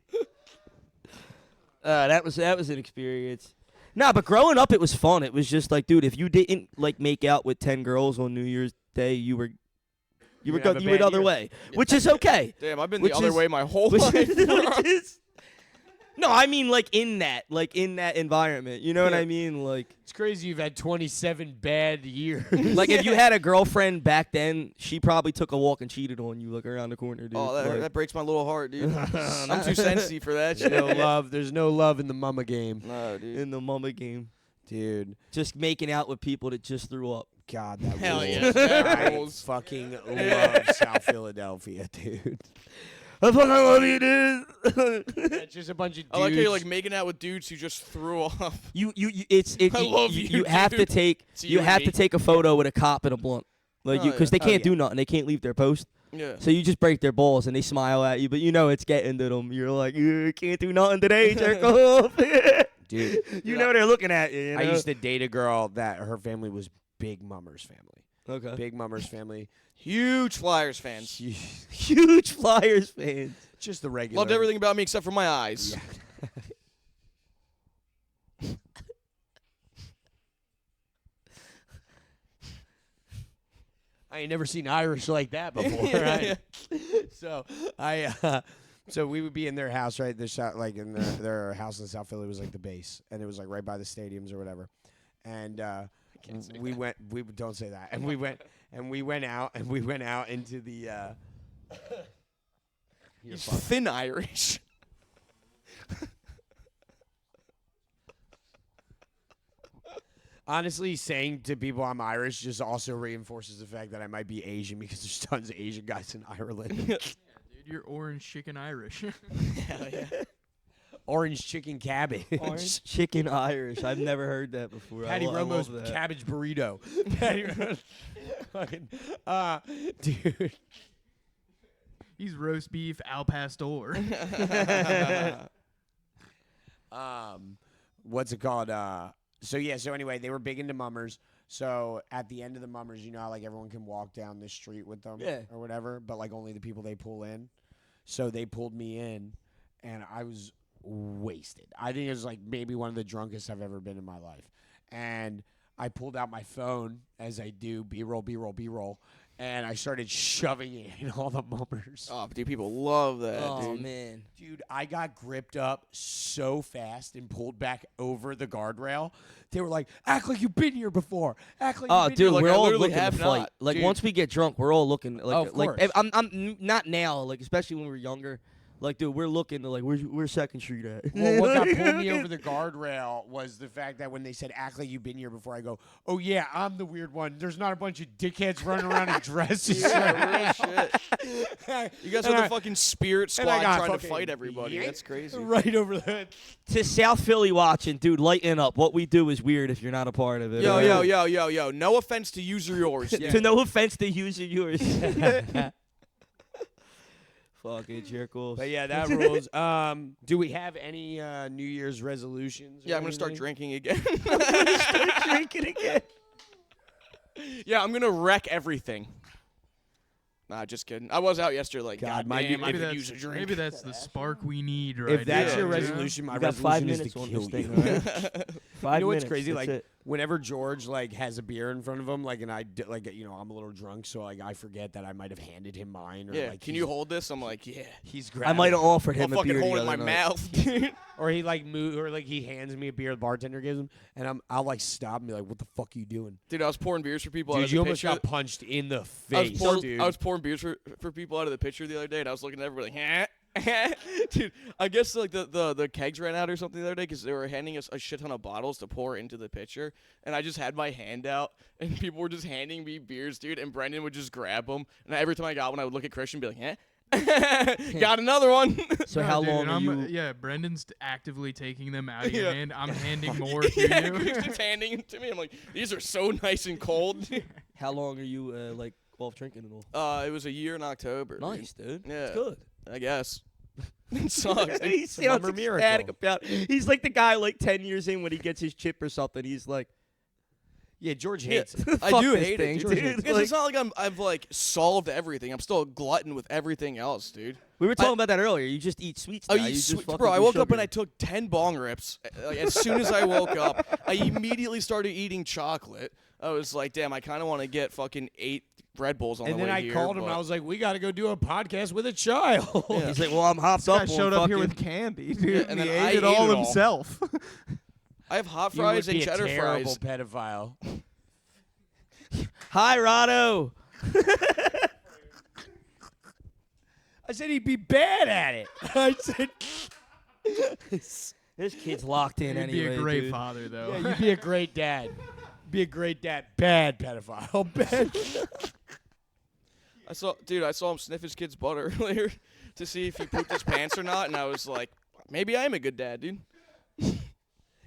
Speaker 3: That was an experience. Nah, but growing up, it was fun. It was just like, dude, if you didn't like make out with 10 girls on New Year's Day, you were
Speaker 2: You'd have a
Speaker 3: you were the
Speaker 2: bad
Speaker 3: other
Speaker 2: year.
Speaker 3: way, which is okay.
Speaker 1: Damn, I've been
Speaker 3: Which
Speaker 1: the other
Speaker 3: is-
Speaker 1: way my whole
Speaker 3: Which
Speaker 1: life.
Speaker 3: is, no, I mean like in that environment. You know what I mean? Like
Speaker 2: It's crazy you've had 27 bad years.
Speaker 3: like if you had a girlfriend back then, she probably took a walk and cheated on you like around the corner, dude.
Speaker 1: Oh,
Speaker 3: Like,
Speaker 1: that breaks my little heart, dude. I'm too sensitive for that shit.
Speaker 2: no love. There's no love in the mama game.
Speaker 1: No, dude.
Speaker 3: in the mama game.
Speaker 2: Dude.
Speaker 3: Just making out with people that just threw up.
Speaker 2: God, that
Speaker 1: Hell
Speaker 2: rules.
Speaker 1: yeah. That
Speaker 2: I
Speaker 1: rules.
Speaker 2: fucking love South Philadelphia, dude.
Speaker 3: I fucking love you, dude.
Speaker 2: It's just a bunch of dudes.
Speaker 1: I like how you're like making out with dudes who just threw up.
Speaker 3: I
Speaker 1: love you,
Speaker 3: you have to
Speaker 1: dude.
Speaker 3: take
Speaker 1: It's
Speaker 3: you
Speaker 1: and
Speaker 3: have
Speaker 1: me.
Speaker 3: to take a photo with a cop and a blunt, like
Speaker 1: Oh,
Speaker 3: you because
Speaker 1: yeah.
Speaker 3: they can't do nothing. They can't leave their post.
Speaker 1: Yeah.
Speaker 3: So you just break their balls and they smile at you, but you know it's getting to them. You're like, you can't do nothing today, jerk off.
Speaker 2: Dude,
Speaker 3: You know they're looking at you. You know?
Speaker 2: I used to date a girl that her family was Big Mummers family.
Speaker 3: Okay.
Speaker 2: Big Mummers family.
Speaker 1: Huge Flyers fans.
Speaker 3: Huge Flyers fans.
Speaker 2: Just the regular.
Speaker 1: Loved everything about me except for my eyes.
Speaker 2: Yeah. I ain't never seen Irish like that before. Right? So so we would be in their house, right? The shot, like in their house in South Philly was like the base, and it was like right by the stadiums or whatever. And we went. We don't say that. And we went out into the.
Speaker 1: He's thin Irish.
Speaker 2: Honestly, saying to people I'm Irish just also reinforces the fact that I might be Asian because there's tons of Asian guys in Ireland.
Speaker 4: Dude, you're orange chicken Irish.
Speaker 1: Hell yeah.
Speaker 2: Orange chicken cabbage.
Speaker 3: Orange chicken Irish. I've never heard that before.
Speaker 2: Patty
Speaker 3: I
Speaker 2: Romo's
Speaker 3: love that.
Speaker 2: cabbage burrito. Patty fucking, dude.
Speaker 4: He's roast beef al pastor.
Speaker 2: What's it called? So anyway, they were big into mummers. So at the end of the mummers, you know how like everyone can walk down the street with them or whatever, but like only the people they pull in. So they pulled me in, and I was wasted. I think it was like maybe one of the drunkest I've ever been in my life. And I pulled out my phone, as I do, B-roll, and I started shoving it in all the mummers.
Speaker 1: Oh, dude, people love that,
Speaker 3: Oh
Speaker 1: dude.
Speaker 3: man.
Speaker 2: Dude, I got gripped up so fast and pulled back over the guardrail. They were like, act like you've been here before. Act like
Speaker 3: Oh,
Speaker 2: you've been
Speaker 3: dude,
Speaker 2: here.
Speaker 1: Like,
Speaker 3: we're
Speaker 1: I
Speaker 3: all
Speaker 1: literally
Speaker 3: looking to
Speaker 1: have
Speaker 3: fight.
Speaker 1: not,
Speaker 3: Like
Speaker 1: dude.
Speaker 3: once we get drunk, we're all looking. Like,
Speaker 2: Of course.
Speaker 3: I'm not now. Like especially when we're younger. Like, dude, we're looking to like where's Second Street at?
Speaker 2: Well, what got pulled me over the guardrail was the fact that when they said, act like you've been here before, I go, oh, yeah, I'm the weird one. There's not a bunch of dickheads running around in dresses.
Speaker 1: Yeah, real shit. You guys
Speaker 2: And
Speaker 1: are
Speaker 2: I-
Speaker 1: the fucking spirit
Speaker 2: and I
Speaker 1: squad
Speaker 2: got
Speaker 1: trying to
Speaker 2: fucking
Speaker 1: fight everybody.
Speaker 2: yanked
Speaker 1: That's crazy.
Speaker 2: right over the head.
Speaker 3: To South Philly watching, dude, lighten up. What we do is weird if you're not a part of it.
Speaker 1: Yo,
Speaker 3: alright?
Speaker 1: yo. No offense to user yours.
Speaker 3: To no offense to user yours. Fucking jerk-offs.
Speaker 2: But yeah, that rules. Do we have any New Year's resolutions? or
Speaker 1: Yeah, I'm gonna start
Speaker 2: anything?
Speaker 1: drinking again.
Speaker 3: Drinking again.
Speaker 1: Yeah, I'm gonna wreck everything. Nah, just kidding. I was out yesterday. Like,
Speaker 2: God,
Speaker 1: God,
Speaker 2: my
Speaker 1: damn,
Speaker 2: New-
Speaker 1: I
Speaker 4: maybe,
Speaker 1: could use a drink.
Speaker 4: maybe that's the spark we need right
Speaker 2: If that's
Speaker 1: Yeah,
Speaker 2: your
Speaker 1: dude.
Speaker 2: resolution, my
Speaker 3: You got 5
Speaker 2: resolution is
Speaker 3: minutes
Speaker 2: to
Speaker 3: on
Speaker 2: kill
Speaker 3: this
Speaker 2: you.
Speaker 3: thing, alright? 5
Speaker 2: You know what's
Speaker 3: minutes,
Speaker 2: crazy?
Speaker 3: that's
Speaker 2: Like
Speaker 3: it.
Speaker 2: whenever George like has a beer in front of him, like, and I'm a little drunk, so like I forget that I might have handed him mine. Or,
Speaker 1: Yeah,
Speaker 2: like,
Speaker 1: can
Speaker 2: he's-
Speaker 1: you hold this? I'm like, yeah.
Speaker 2: He's
Speaker 3: I
Speaker 2: grabbing.
Speaker 3: might have offered
Speaker 1: I'll
Speaker 3: him a
Speaker 1: fucking
Speaker 3: beer
Speaker 1: hold
Speaker 3: the
Speaker 1: it in my
Speaker 3: other night.
Speaker 1: mouth, dude.
Speaker 2: Or he like move, or like he hands me a beer the bartender gives him, and I'll like stop and be like, "What the fuck are you doing?"
Speaker 1: Dude, I was pouring beers for people. out
Speaker 2: Dude,
Speaker 1: of
Speaker 2: you
Speaker 1: the
Speaker 2: almost
Speaker 1: picture.
Speaker 2: got punched in the
Speaker 1: I was
Speaker 2: face,
Speaker 1: pouring,
Speaker 2: dude.
Speaker 1: I was pouring beers for people out of the picture the other day, and I was looking at everybody like, dude, I guess like the kegs ran out or something the other day because they were handing us a shit ton of bottles to pour into the pitcher, and I just had my hand out, and people were just handing me beers, dude, and Brendan would just grab them, and every time I got one, I would look at Christian and be like, got another one.
Speaker 3: So
Speaker 4: No,
Speaker 3: how
Speaker 4: dude,
Speaker 3: long
Speaker 4: and
Speaker 3: are you?
Speaker 4: Yeah, Brendan's actively taking them out of your
Speaker 1: Yeah.
Speaker 4: hand. I'm handing more to
Speaker 1: Yeah,
Speaker 4: you.
Speaker 1: Christian's handing them to me. I'm like, these are so nice and cold.
Speaker 3: How long are you like off drinking and all?
Speaker 1: It was a year in October. dude.
Speaker 3: Nice, dude.
Speaker 1: Yeah.
Speaker 3: It's good.
Speaker 1: I guess. It sucks. dude.
Speaker 3: He sounds
Speaker 2: number
Speaker 3: ecstatic
Speaker 2: miracle.
Speaker 3: about. He's like the guy like 10 years in when he gets his chip or something. He's like,
Speaker 2: yeah, George hates it.
Speaker 1: I
Speaker 3: Fuck
Speaker 1: do
Speaker 3: this
Speaker 1: hate
Speaker 3: thing,
Speaker 1: it,
Speaker 3: dude.
Speaker 1: dude. Because it's not like I've like solved everything. I'm still a glutton with everything else, dude.
Speaker 3: we were talking about that earlier. You just eat sweets.
Speaker 1: Oh,
Speaker 3: now.
Speaker 1: you
Speaker 3: You just
Speaker 1: sweet,
Speaker 3: fucking
Speaker 1: bro! I
Speaker 3: do
Speaker 1: woke up
Speaker 3: sugar.
Speaker 1: and I took 10 bong rips. Like, as soon as I woke up, I immediately started eating chocolate. I was like, damn, I kind of want to get fucking 8 Red Bulls on
Speaker 2: And
Speaker 1: the
Speaker 2: then
Speaker 1: way
Speaker 2: I
Speaker 1: here.
Speaker 2: called him and I was like, "We got to go do a podcast with a child."
Speaker 1: Yeah.
Speaker 3: He's like, well, I'm hopped
Speaker 5: Guy
Speaker 3: up.
Speaker 5: showed
Speaker 3: on
Speaker 5: up here
Speaker 3: fucking-
Speaker 5: with candy, dude,
Speaker 1: Yeah,
Speaker 5: and
Speaker 1: and
Speaker 5: he
Speaker 1: then I
Speaker 5: ate it all
Speaker 1: ate it all.
Speaker 5: himself.
Speaker 1: I have hot
Speaker 2: You
Speaker 1: fries
Speaker 2: would
Speaker 1: and
Speaker 2: be
Speaker 1: cheddar
Speaker 2: a terrible
Speaker 1: fries.
Speaker 2: pedophile.
Speaker 3: Hi, Rado.
Speaker 2: I said he'd be bad at it. I said,
Speaker 3: This kid's locked in
Speaker 4: You'd
Speaker 3: anyway.
Speaker 4: be a great
Speaker 3: dude.
Speaker 4: father, though.
Speaker 2: "Yeah, you'd be a great dad. Be a great dad. Bad pedophile. Bad."
Speaker 1: I saw him sniff his kid's butt earlier to see if he pooped his pants or not, and I was like, maybe I am a good dad, dude.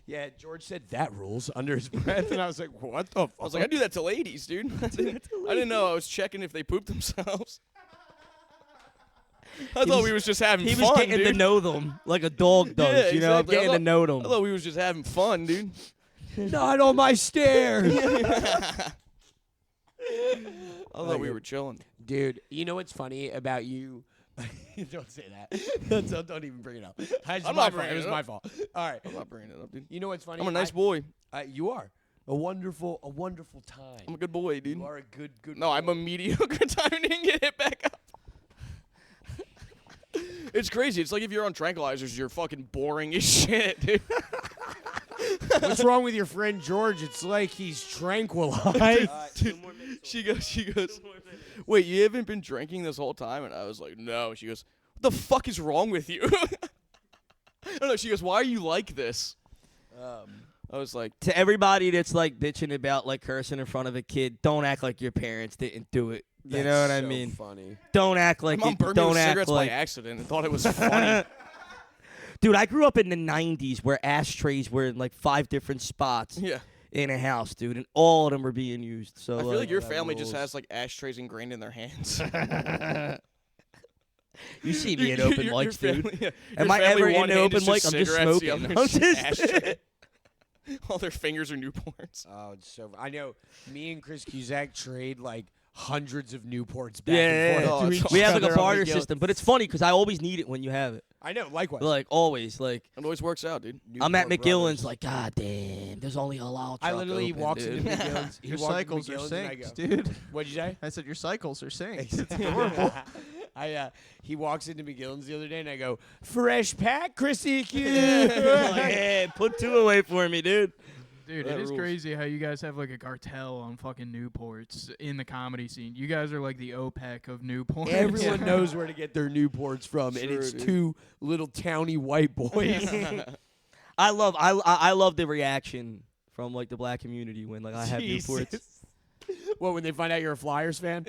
Speaker 2: Yeah, George said that rules under his breath, and I was like, "What the fuck?"
Speaker 1: I was like, I do that to ladies, dude. I didn't know I was checking if they pooped themselves. I thought we was just having
Speaker 3: He
Speaker 1: fun,
Speaker 3: was getting
Speaker 1: dude.
Speaker 3: to know them like a dog does.
Speaker 1: Yeah,
Speaker 3: you know,
Speaker 1: exactly.
Speaker 3: getting to know them.
Speaker 1: I thought we was just having fun, dude.
Speaker 2: Not on my stairs.
Speaker 1: I thought we were chilling.
Speaker 2: Dude, you know what's funny about you? Don't say that. Don't even bring it up.
Speaker 1: I'm not bringing
Speaker 2: It was
Speaker 1: it
Speaker 2: my
Speaker 1: up.
Speaker 2: fault. All right.
Speaker 1: I'm not bringing it up, dude.
Speaker 2: You know what's funny?
Speaker 1: I'm a nice boy.
Speaker 2: You are a wonderful time.
Speaker 1: I'm a good boy, dude.
Speaker 2: You are a good.
Speaker 1: No, I'm a mediocre time and didn't get hit back up. It's crazy. It's like if you're on tranquilizers, you're fucking boring as shit, dude.
Speaker 2: What's wrong with your friend George? It's like he's tranquilized.
Speaker 1: She goes, wait, you haven't been drinking this whole time? And I was like, no. She goes, what the fuck is wrong with you? I don't know. She goes, why are you like this? I was like,
Speaker 3: To everybody that's like bitching about like cursing in front of a kid, don't act like your parents didn't do it. You know what I mean?
Speaker 2: Funny.
Speaker 3: Don't act like
Speaker 1: my mom
Speaker 3: it,
Speaker 1: burned me
Speaker 3: don't
Speaker 1: with
Speaker 3: act
Speaker 1: cigarettes
Speaker 3: like
Speaker 1: by accident and thought it was funny.
Speaker 3: Dude, I grew up in the 90s where ashtrays were in like 5 different spots
Speaker 1: Yeah.
Speaker 3: in a house, dude, and all of them were being used. So
Speaker 1: I feel like your
Speaker 2: that
Speaker 1: family just
Speaker 2: rules.
Speaker 1: has like ashtrays ingrained in their hands.
Speaker 3: you see me at open mics, dude.
Speaker 1: Family, yeah.
Speaker 3: Am
Speaker 1: Your
Speaker 3: I
Speaker 1: family,
Speaker 3: ever in
Speaker 1: one
Speaker 3: the
Speaker 1: hand
Speaker 3: open
Speaker 1: is
Speaker 3: mic? I'm just
Speaker 1: cigarettes, the
Speaker 3: smoking.
Speaker 1: other
Speaker 3: I'm
Speaker 1: is
Speaker 3: just
Speaker 1: ashtray. All their fingers are Newports.
Speaker 2: Oh, it's so. I know. Me and Chris Cusack trade like hundreds of Newports back
Speaker 3: Yeah,
Speaker 2: and
Speaker 3: yeah,
Speaker 2: forth.
Speaker 1: yeah.
Speaker 2: to
Speaker 1: Oh,
Speaker 2: each
Speaker 3: we have like
Speaker 2: other
Speaker 3: a
Speaker 2: on
Speaker 3: barter
Speaker 2: the
Speaker 3: system, but it's funny because I always need it when you have it.
Speaker 2: I know. Likewise.
Speaker 3: Like always, like
Speaker 1: It always works out, dude.
Speaker 3: I'm at
Speaker 2: Newport
Speaker 3: McGillen's,
Speaker 2: Brothers.
Speaker 3: like, God damn, there's only a halal
Speaker 2: I
Speaker 3: truck
Speaker 2: literally
Speaker 3: open,
Speaker 2: walks
Speaker 3: dude.
Speaker 2: into McGillen's. he
Speaker 5: Your
Speaker 2: walks into
Speaker 5: cycles are
Speaker 2: McGillen's and I
Speaker 5: synced,
Speaker 2: go,
Speaker 5: dude.
Speaker 2: What'd you say?
Speaker 5: I said your cycles are synced.
Speaker 2: He walks into McGillen's the other day and I go, fresh pack, Chrissy Q.
Speaker 3: Like, hey, put 2 away for me, dude.
Speaker 4: Dude,
Speaker 1: That
Speaker 4: it is
Speaker 1: rules.
Speaker 4: crazy how you guys have like a cartel on fucking Newports in the comedy scene. You guys are like the OPEC of Newports.
Speaker 2: Everyone knows where to get their Newports from, and
Speaker 1: Sure,
Speaker 2: it's
Speaker 1: dude.
Speaker 2: 2 little towny white boys.
Speaker 3: I love the reaction from like the black community when like I have Newports.
Speaker 2: Jesus. What, when they find out you're a Flyers fan?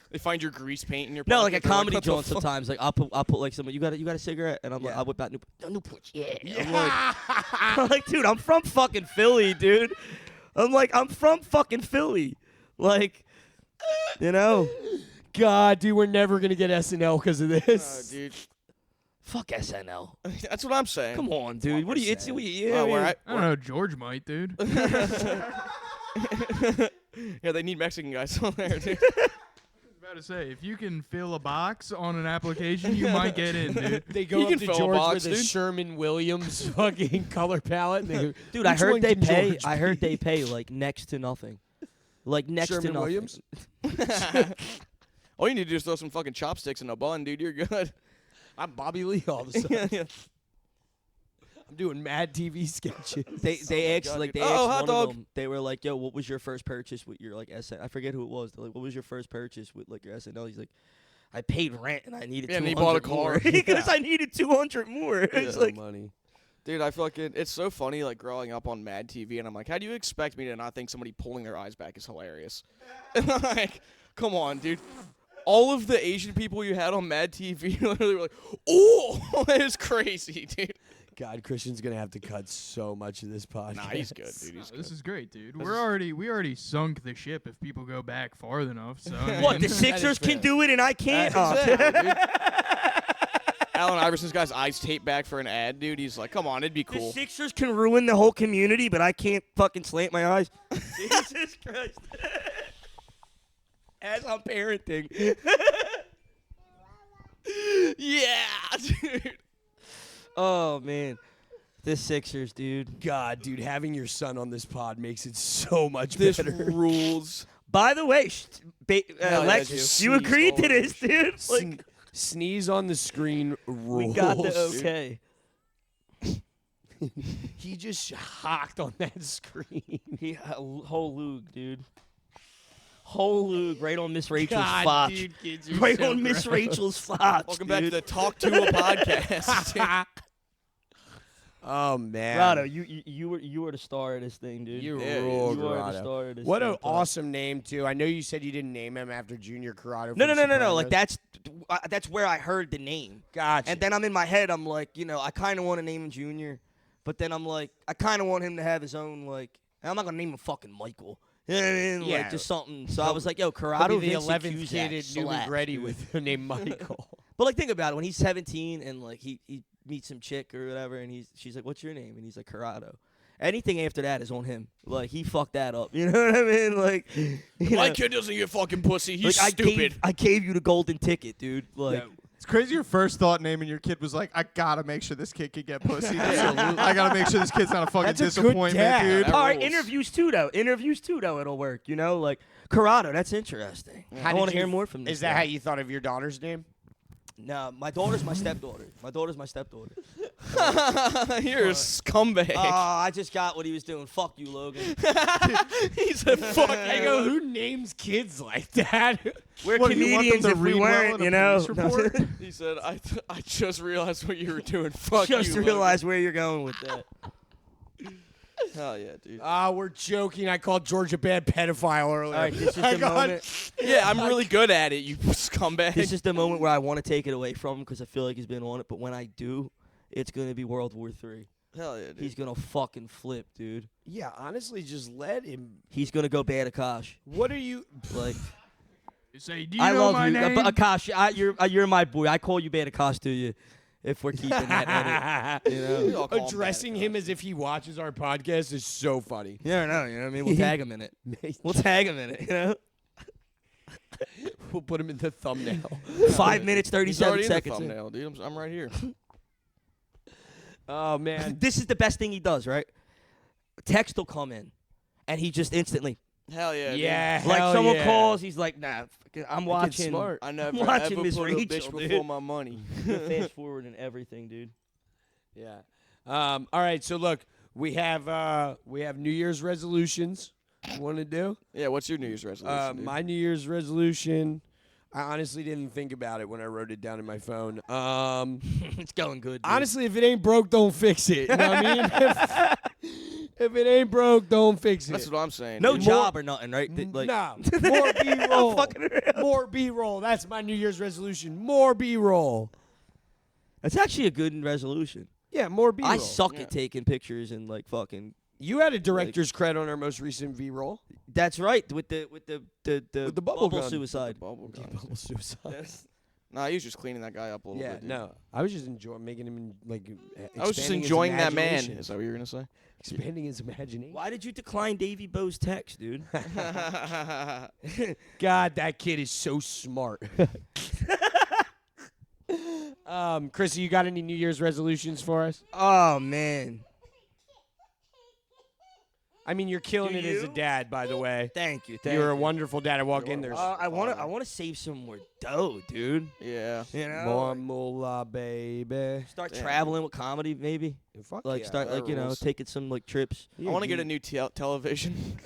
Speaker 1: They find your grease paint in your
Speaker 3: No,
Speaker 1: pocket.
Speaker 3: like a
Speaker 1: They're
Speaker 3: comedy
Speaker 1: what the
Speaker 3: joint.
Speaker 1: fuck?
Speaker 3: Sometimes like I'll put like someone, you got a cigarette, and I'm like,
Speaker 2: Yeah.
Speaker 3: I whip out Newports, yeah. I'm like, dude, I'm from fucking Philly, dude. I'm from fucking Philly, like, you know.
Speaker 2: God, dude, we're never going to get SNL because of
Speaker 1: Oh,
Speaker 2: this.
Speaker 1: dude.
Speaker 3: Fuck SNL.
Speaker 1: That's what I'm saying.
Speaker 3: Come on, dude. What do you? It's
Speaker 2: saying.
Speaker 3: yeah.
Speaker 1: Oh,
Speaker 3: yeah.
Speaker 4: I don't know. George might, dude.
Speaker 1: Yeah, they need Mexican guys on there, dude.
Speaker 4: About to say, if you can fill a box on an application, you might get in, dude.
Speaker 2: They go
Speaker 1: You
Speaker 2: up
Speaker 1: can
Speaker 2: to
Speaker 1: fill a
Speaker 2: George
Speaker 1: box,
Speaker 2: with a
Speaker 1: dude.
Speaker 2: Sherman Williams fucking color palette. And they go,
Speaker 3: Dude, I
Speaker 2: "Which
Speaker 3: heard
Speaker 2: one
Speaker 3: they
Speaker 2: can
Speaker 3: pay.
Speaker 2: George
Speaker 3: I heard
Speaker 2: be?"
Speaker 3: they pay like next to nothing, like next
Speaker 2: Sherman
Speaker 3: to nothing.
Speaker 2: Williams?
Speaker 1: All you need to do is throw some fucking chopsticks in a bun, dude. You're good.
Speaker 2: I'm Bobby Lee all of a sudden. I'm doing mad TV sketches.
Speaker 3: They asked
Speaker 1: God,
Speaker 3: like
Speaker 1: dude.
Speaker 3: they asked
Speaker 1: Oh,
Speaker 3: one
Speaker 1: hot
Speaker 3: of
Speaker 1: dog.
Speaker 3: them. They were like, "Yo, what was your first purchase with your like SN?" I forget who it was. They're like, "What was your first purchase with like your SNL?" He's like, "I paid rent and I needed
Speaker 1: Yeah, and
Speaker 3: 200
Speaker 1: he bought a
Speaker 3: more
Speaker 1: car.
Speaker 3: because I needed 200 more." It's like,
Speaker 2: money.
Speaker 1: Dude, it's so funny, like, growing up on Mad TV, and I'm like, how do you expect me to not think somebody pulling their eyes back is hilarious? Like, come on, dude. All of the Asian people you had on Mad TV literally were like, oh, it was crazy, dude.
Speaker 2: God, Christian's gonna have to cut so much of this podcast.
Speaker 1: Nah, he's good, dude. He's
Speaker 4: This
Speaker 1: good.
Speaker 4: is great, dude. We already sunk the ship if people go back far enough. So I
Speaker 3: what
Speaker 4: mean,
Speaker 3: the Sixers
Speaker 2: fair.
Speaker 3: can do it and I can't.
Speaker 1: Exactly, dude. Allen Iverson's got his eyes taped back for an ad, dude. He's like, come on, it'd be
Speaker 3: The
Speaker 1: cool.
Speaker 3: Sixers can ruin the whole community, but I can't fucking slant my eyes. Jesus Christ. As I'm parenting.
Speaker 1: Yeah, dude.
Speaker 3: Oh, man. The Sixers, dude.
Speaker 2: God, dude, having your son on this pod makes it so much
Speaker 1: This
Speaker 2: better.
Speaker 1: rules.
Speaker 3: By the way,
Speaker 1: yeah,
Speaker 3: Lex,
Speaker 1: just
Speaker 3: you
Speaker 1: sneezed
Speaker 3: agreed
Speaker 1: all
Speaker 3: to
Speaker 1: over
Speaker 3: this, dude. Like,
Speaker 2: Sneeze on the screen rules.
Speaker 3: we got the okay.
Speaker 2: He just hocked on that screen.
Speaker 3: Whole Lug, dude. Whole Lug right on Miss Rachel's
Speaker 2: God,
Speaker 3: fotch.
Speaker 2: dude, kids are
Speaker 3: Right
Speaker 2: so
Speaker 3: on Miss
Speaker 2: gross.
Speaker 3: Rachel's fotch.
Speaker 1: Welcome back to
Speaker 3: dude.
Speaker 1: the Talk to a podcast. dude.
Speaker 2: Oh man,
Speaker 3: Rado, you were the star of this thing, dude.
Speaker 2: You
Speaker 1: Yeah,
Speaker 2: rule,
Speaker 3: you are the
Speaker 2: Corrado.
Speaker 3: star of this
Speaker 2: What
Speaker 3: thing,
Speaker 2: an
Speaker 3: pal.
Speaker 2: awesome name too. I know you said you didn't name him after Junior Corrado.
Speaker 3: No,
Speaker 2: from
Speaker 3: no, no, no, no. Like
Speaker 2: Sopranos.
Speaker 3: that's where I heard the name.
Speaker 2: Gotcha.
Speaker 3: And then I'm in my head, I'm like, you know, I kind of want to name him Junior, but then I'm like, I kind of want him to have his own, like, I'm not gonna name him fucking Michael. You know what I mean?
Speaker 2: Yeah.
Speaker 3: Like just something. So I was like, yo,
Speaker 2: He'll
Speaker 3: Corrado
Speaker 2: be the
Speaker 3: Vincent
Speaker 2: 11th
Speaker 3: Cusack
Speaker 2: kid at New
Speaker 3: slaps,
Speaker 2: McGrady
Speaker 3: dude.
Speaker 2: with the name Michael.
Speaker 3: But like, think about it. When he's 17 and like he meets some chick or whatever, and she's like, "What's your name?" And he's like, "Corrado." Anything after that is on him. Like he fucked that up. You know what I mean? Like, you
Speaker 1: My
Speaker 3: know,
Speaker 1: kid doesn't get fucking pussy. He's
Speaker 3: like,
Speaker 1: stupid.
Speaker 3: I gave you the golden ticket, dude. Like,
Speaker 5: It's crazy your first thought naming your kid was like, I gotta make sure this kid can get pussy. I gotta make sure this kid's not a fucking
Speaker 2: That's a good
Speaker 5: disappointment,
Speaker 2: dad.
Speaker 5: dude.
Speaker 1: That
Speaker 3: all right,
Speaker 1: rules.
Speaker 3: interviews too, though. It'll work. You know, like Corrado. That's interesting.
Speaker 2: How
Speaker 3: I
Speaker 2: did
Speaker 3: want to
Speaker 2: you-
Speaker 3: hear more from this.
Speaker 2: Is that
Speaker 3: guy.
Speaker 2: how you thought of your daughter's name?
Speaker 3: No, my daughter's my stepdaughter. My stepdaughter.
Speaker 1: You're a scumbag.
Speaker 3: I just got what he was doing. Fuck you, Logan.
Speaker 1: He's Fuck
Speaker 2: I
Speaker 1: you.
Speaker 2: go, who names kids like that?
Speaker 3: We're
Speaker 5: What, you want them
Speaker 3: comedians
Speaker 5: to
Speaker 3: if we
Speaker 5: read well
Speaker 3: weren't,
Speaker 5: in a
Speaker 3: you know.
Speaker 5: police report?
Speaker 1: He said, I just realized what you were doing. Fuck you.
Speaker 3: Just realized where you're going with that.
Speaker 1: Logan. Hell yeah, dude.
Speaker 2: We're joking. I called George a bad pedophile earlier.
Speaker 3: All right, this is
Speaker 2: I
Speaker 3: the
Speaker 2: got-
Speaker 3: moment.
Speaker 1: Yeah, I'm really good at it, you scumbag.
Speaker 3: This is the moment where I want to take it away from him because I feel like he's been on it. But when I do, it's gonna be World War III.
Speaker 1: Hell yeah, dude.
Speaker 3: He's gonna fucking flip, dude.
Speaker 2: Yeah, honestly, just let him.
Speaker 3: He's gonna go bad Akash.
Speaker 2: What are you?
Speaker 3: Like,
Speaker 4: You say, do you
Speaker 3: I
Speaker 4: know
Speaker 3: love
Speaker 4: my
Speaker 3: you,
Speaker 4: name?
Speaker 3: but Akash. You're my boy. I call you bad Akash to you, if we're keeping that edit. You
Speaker 1: We
Speaker 3: know.
Speaker 1: all call him
Speaker 2: Addressing
Speaker 1: bad
Speaker 2: him as if he watches our podcast is so funny.
Speaker 3: You never know. You know what I mean? We'll tag him in it. We'll tag him in it. You know.
Speaker 2: We'll put him in the thumbnail.
Speaker 3: 5 minutes,
Speaker 1: He's
Speaker 3: 37
Speaker 1: already in the
Speaker 3: seconds. in.
Speaker 1: thumbnail, dude. I'm right here.
Speaker 2: Oh man.
Speaker 3: This is the best thing he does, right? Text will come in, and he just instantly,
Speaker 1: Hell yeah, dude.
Speaker 2: Yeah.
Speaker 3: like
Speaker 2: hell
Speaker 3: someone
Speaker 2: yeah.
Speaker 3: calls, he's like, nah, fucking, I'm
Speaker 2: That kid's
Speaker 3: watching.
Speaker 2: smart.
Speaker 1: I never
Speaker 3: watching
Speaker 1: ever
Speaker 3: Miss
Speaker 1: put a bitch
Speaker 3: Rachel,
Speaker 1: before
Speaker 3: dude.
Speaker 1: my money.
Speaker 3: Fast forward and everything, dude.
Speaker 2: Yeah. All right. So look, we have New Year's resolutions. You want to do?
Speaker 1: Yeah, what's your New Year's resolution, dude?
Speaker 2: My New Year's resolution. I honestly didn't think about it when I wrote it down in my phone.
Speaker 3: It's going good. Dude.
Speaker 2: Honestly, if it ain't broke, don't fix it. You know what I mean? If it ain't broke, don't fix it.
Speaker 1: That's what I'm saying.
Speaker 3: no
Speaker 1: dude.
Speaker 3: job or nothing, right? Like,
Speaker 2: no. More B-roll.
Speaker 3: fucking around.
Speaker 2: More B-roll. That's my New Year's resolution. More B-roll.
Speaker 3: That's actually a good resolution.
Speaker 2: Yeah, more B-roll.
Speaker 3: I suck
Speaker 1: Yeah.
Speaker 3: at taking pictures and like fucking.
Speaker 2: You had a director's credit on our most recent V-roll.
Speaker 3: That's right, with the
Speaker 2: With the bubble gun.
Speaker 3: suicide.
Speaker 1: Bubble gun.
Speaker 2: Bubble suicide.
Speaker 1: Nah, he was just cleaning that guy up a little
Speaker 2: Yeah,
Speaker 1: bit, dude.
Speaker 2: no. I was just enjoying making him like.
Speaker 1: I was just
Speaker 2: expanding his
Speaker 1: enjoying that man.
Speaker 2: imagination.
Speaker 1: Is that what you were gonna say?
Speaker 2: Expanding his imagination.
Speaker 3: Why did you decline Davey Bo's text, dude?
Speaker 2: God, that kid is so smart. Chrissy, you got any New Year's resolutions for us?
Speaker 3: Oh man,
Speaker 2: I mean, you're killing
Speaker 3: Do
Speaker 2: it as a
Speaker 3: you?
Speaker 2: dad, by the way.
Speaker 3: thank you.
Speaker 2: You're a wonderful dad. I walk in there.
Speaker 3: I want to save some more dough, dude.
Speaker 1: Yeah.
Speaker 3: You know,
Speaker 2: More moolah, baby.
Speaker 3: start
Speaker 1: Damn.
Speaker 3: traveling with comedy, maybe.
Speaker 2: Fuck
Speaker 3: Like
Speaker 2: yeah.
Speaker 3: start
Speaker 1: that
Speaker 3: like you know
Speaker 1: rules.
Speaker 3: taking some like trips.
Speaker 1: I want to get a new television.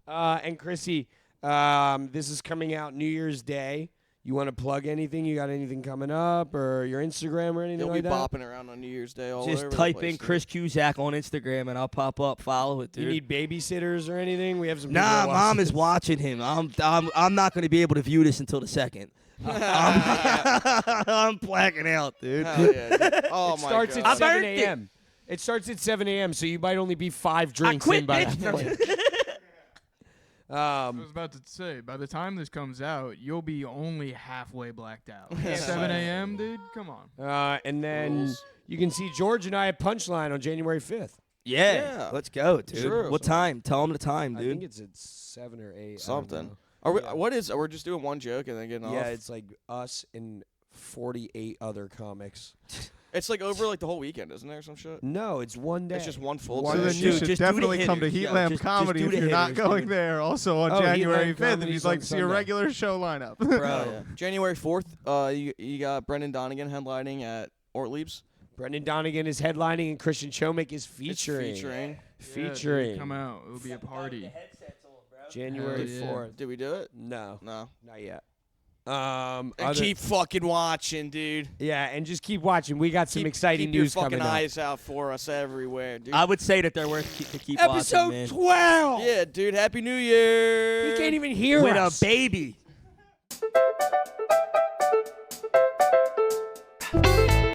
Speaker 2: And Chrissy, this is coming out New Year's Day. You want to plug anything? You got anything coming up, or your Instagram or anything
Speaker 1: You'll
Speaker 2: like
Speaker 1: be
Speaker 2: that?
Speaker 1: bopping around on New Year's Day all
Speaker 3: Just
Speaker 1: over the
Speaker 3: type
Speaker 1: place,
Speaker 3: in
Speaker 1: dude.
Speaker 3: Chris Cusack on Instagram and I'll pop up. Follow it, dude.
Speaker 2: You need babysitters or anything? We have some. people
Speaker 3: Nah,
Speaker 2: that watch
Speaker 3: mom
Speaker 2: this.
Speaker 3: is watching him. I'm not going to be able to view this until the second. I'm blacking out, dude.
Speaker 1: Hell yeah, dude. Oh
Speaker 2: It
Speaker 1: my
Speaker 2: starts
Speaker 1: god.
Speaker 2: at
Speaker 3: I've
Speaker 2: 7
Speaker 3: earned it.
Speaker 2: a.m. It starts at 7 a.m., so you might only be 5 drinks
Speaker 3: quit,
Speaker 2: in by
Speaker 3: bitch.
Speaker 2: that point.
Speaker 4: I was about to say, by the time this comes out, you'll be only halfway blacked out.
Speaker 1: Yeah.
Speaker 4: 7 a.m., dude? Come on.
Speaker 2: And then
Speaker 1: Rules.
Speaker 2: you can see George and I at Punchline on January 5th.
Speaker 3: Yeah,
Speaker 1: Yeah.
Speaker 3: let's go, dude.
Speaker 1: Sure.
Speaker 3: What time? Tell him the time,
Speaker 2: I think
Speaker 3: dude.
Speaker 2: it's at 7 or 8. I don't
Speaker 1: Something.
Speaker 2: know.
Speaker 1: Are we?
Speaker 2: Yeah.
Speaker 1: What is? We're just doing one joke and then getting
Speaker 2: Yeah,
Speaker 1: off.
Speaker 2: it's like us and 48 other comics.
Speaker 1: It's like over like the whole weekend, isn't there? Some shit.
Speaker 2: No, it's one day.
Speaker 1: It's just one full
Speaker 2: One
Speaker 5: So
Speaker 1: day.
Speaker 5: then
Speaker 2: day.
Speaker 5: you
Speaker 3: Dude,
Speaker 5: should
Speaker 3: just do the
Speaker 5: definitely come to
Speaker 3: hitters.
Speaker 5: Heat
Speaker 3: Yeah,
Speaker 5: Lamp
Speaker 3: just
Speaker 5: Comedy
Speaker 3: do
Speaker 5: if
Speaker 3: the
Speaker 5: you're not
Speaker 3: hitters,
Speaker 5: going
Speaker 3: dude.
Speaker 5: there. Also on
Speaker 2: Oh, Heat
Speaker 5: January
Speaker 2: Lamp
Speaker 5: 5th, if
Speaker 2: Comedy's
Speaker 5: you'd like
Speaker 2: on
Speaker 5: to see a
Speaker 2: Sunday.
Speaker 5: regular show lineup.
Speaker 1: Oh,
Speaker 3: Bro.
Speaker 1: yeah. January 4th, you got Brendan Donegan headlining at Ortlieb's.
Speaker 2: Brendan Donegan is headlining and Christian Chomick is
Speaker 1: It's
Speaker 2: featuring.
Speaker 1: featuring.
Speaker 4: Yeah,
Speaker 2: Featuring.
Speaker 4: dude, come out. It'll be a party.
Speaker 2: January
Speaker 4: Hell yeah.
Speaker 2: 4th.
Speaker 1: Did we do it?
Speaker 2: No,
Speaker 1: No.
Speaker 2: not yet.
Speaker 1: And
Speaker 2: Other-
Speaker 1: keep fucking watching, dude.
Speaker 2: yeah, and just keep watching. We got some exciting
Speaker 1: keep
Speaker 2: news
Speaker 1: your fucking
Speaker 2: coming
Speaker 1: eyes out for us everywhere, dude.
Speaker 3: I would say that they're worth to keep
Speaker 2: up. Episode
Speaker 3: watching, man.
Speaker 2: 12.
Speaker 1: yeah, dude. Happy New Year.
Speaker 2: He can't even hear
Speaker 3: With
Speaker 2: us.
Speaker 3: a baby.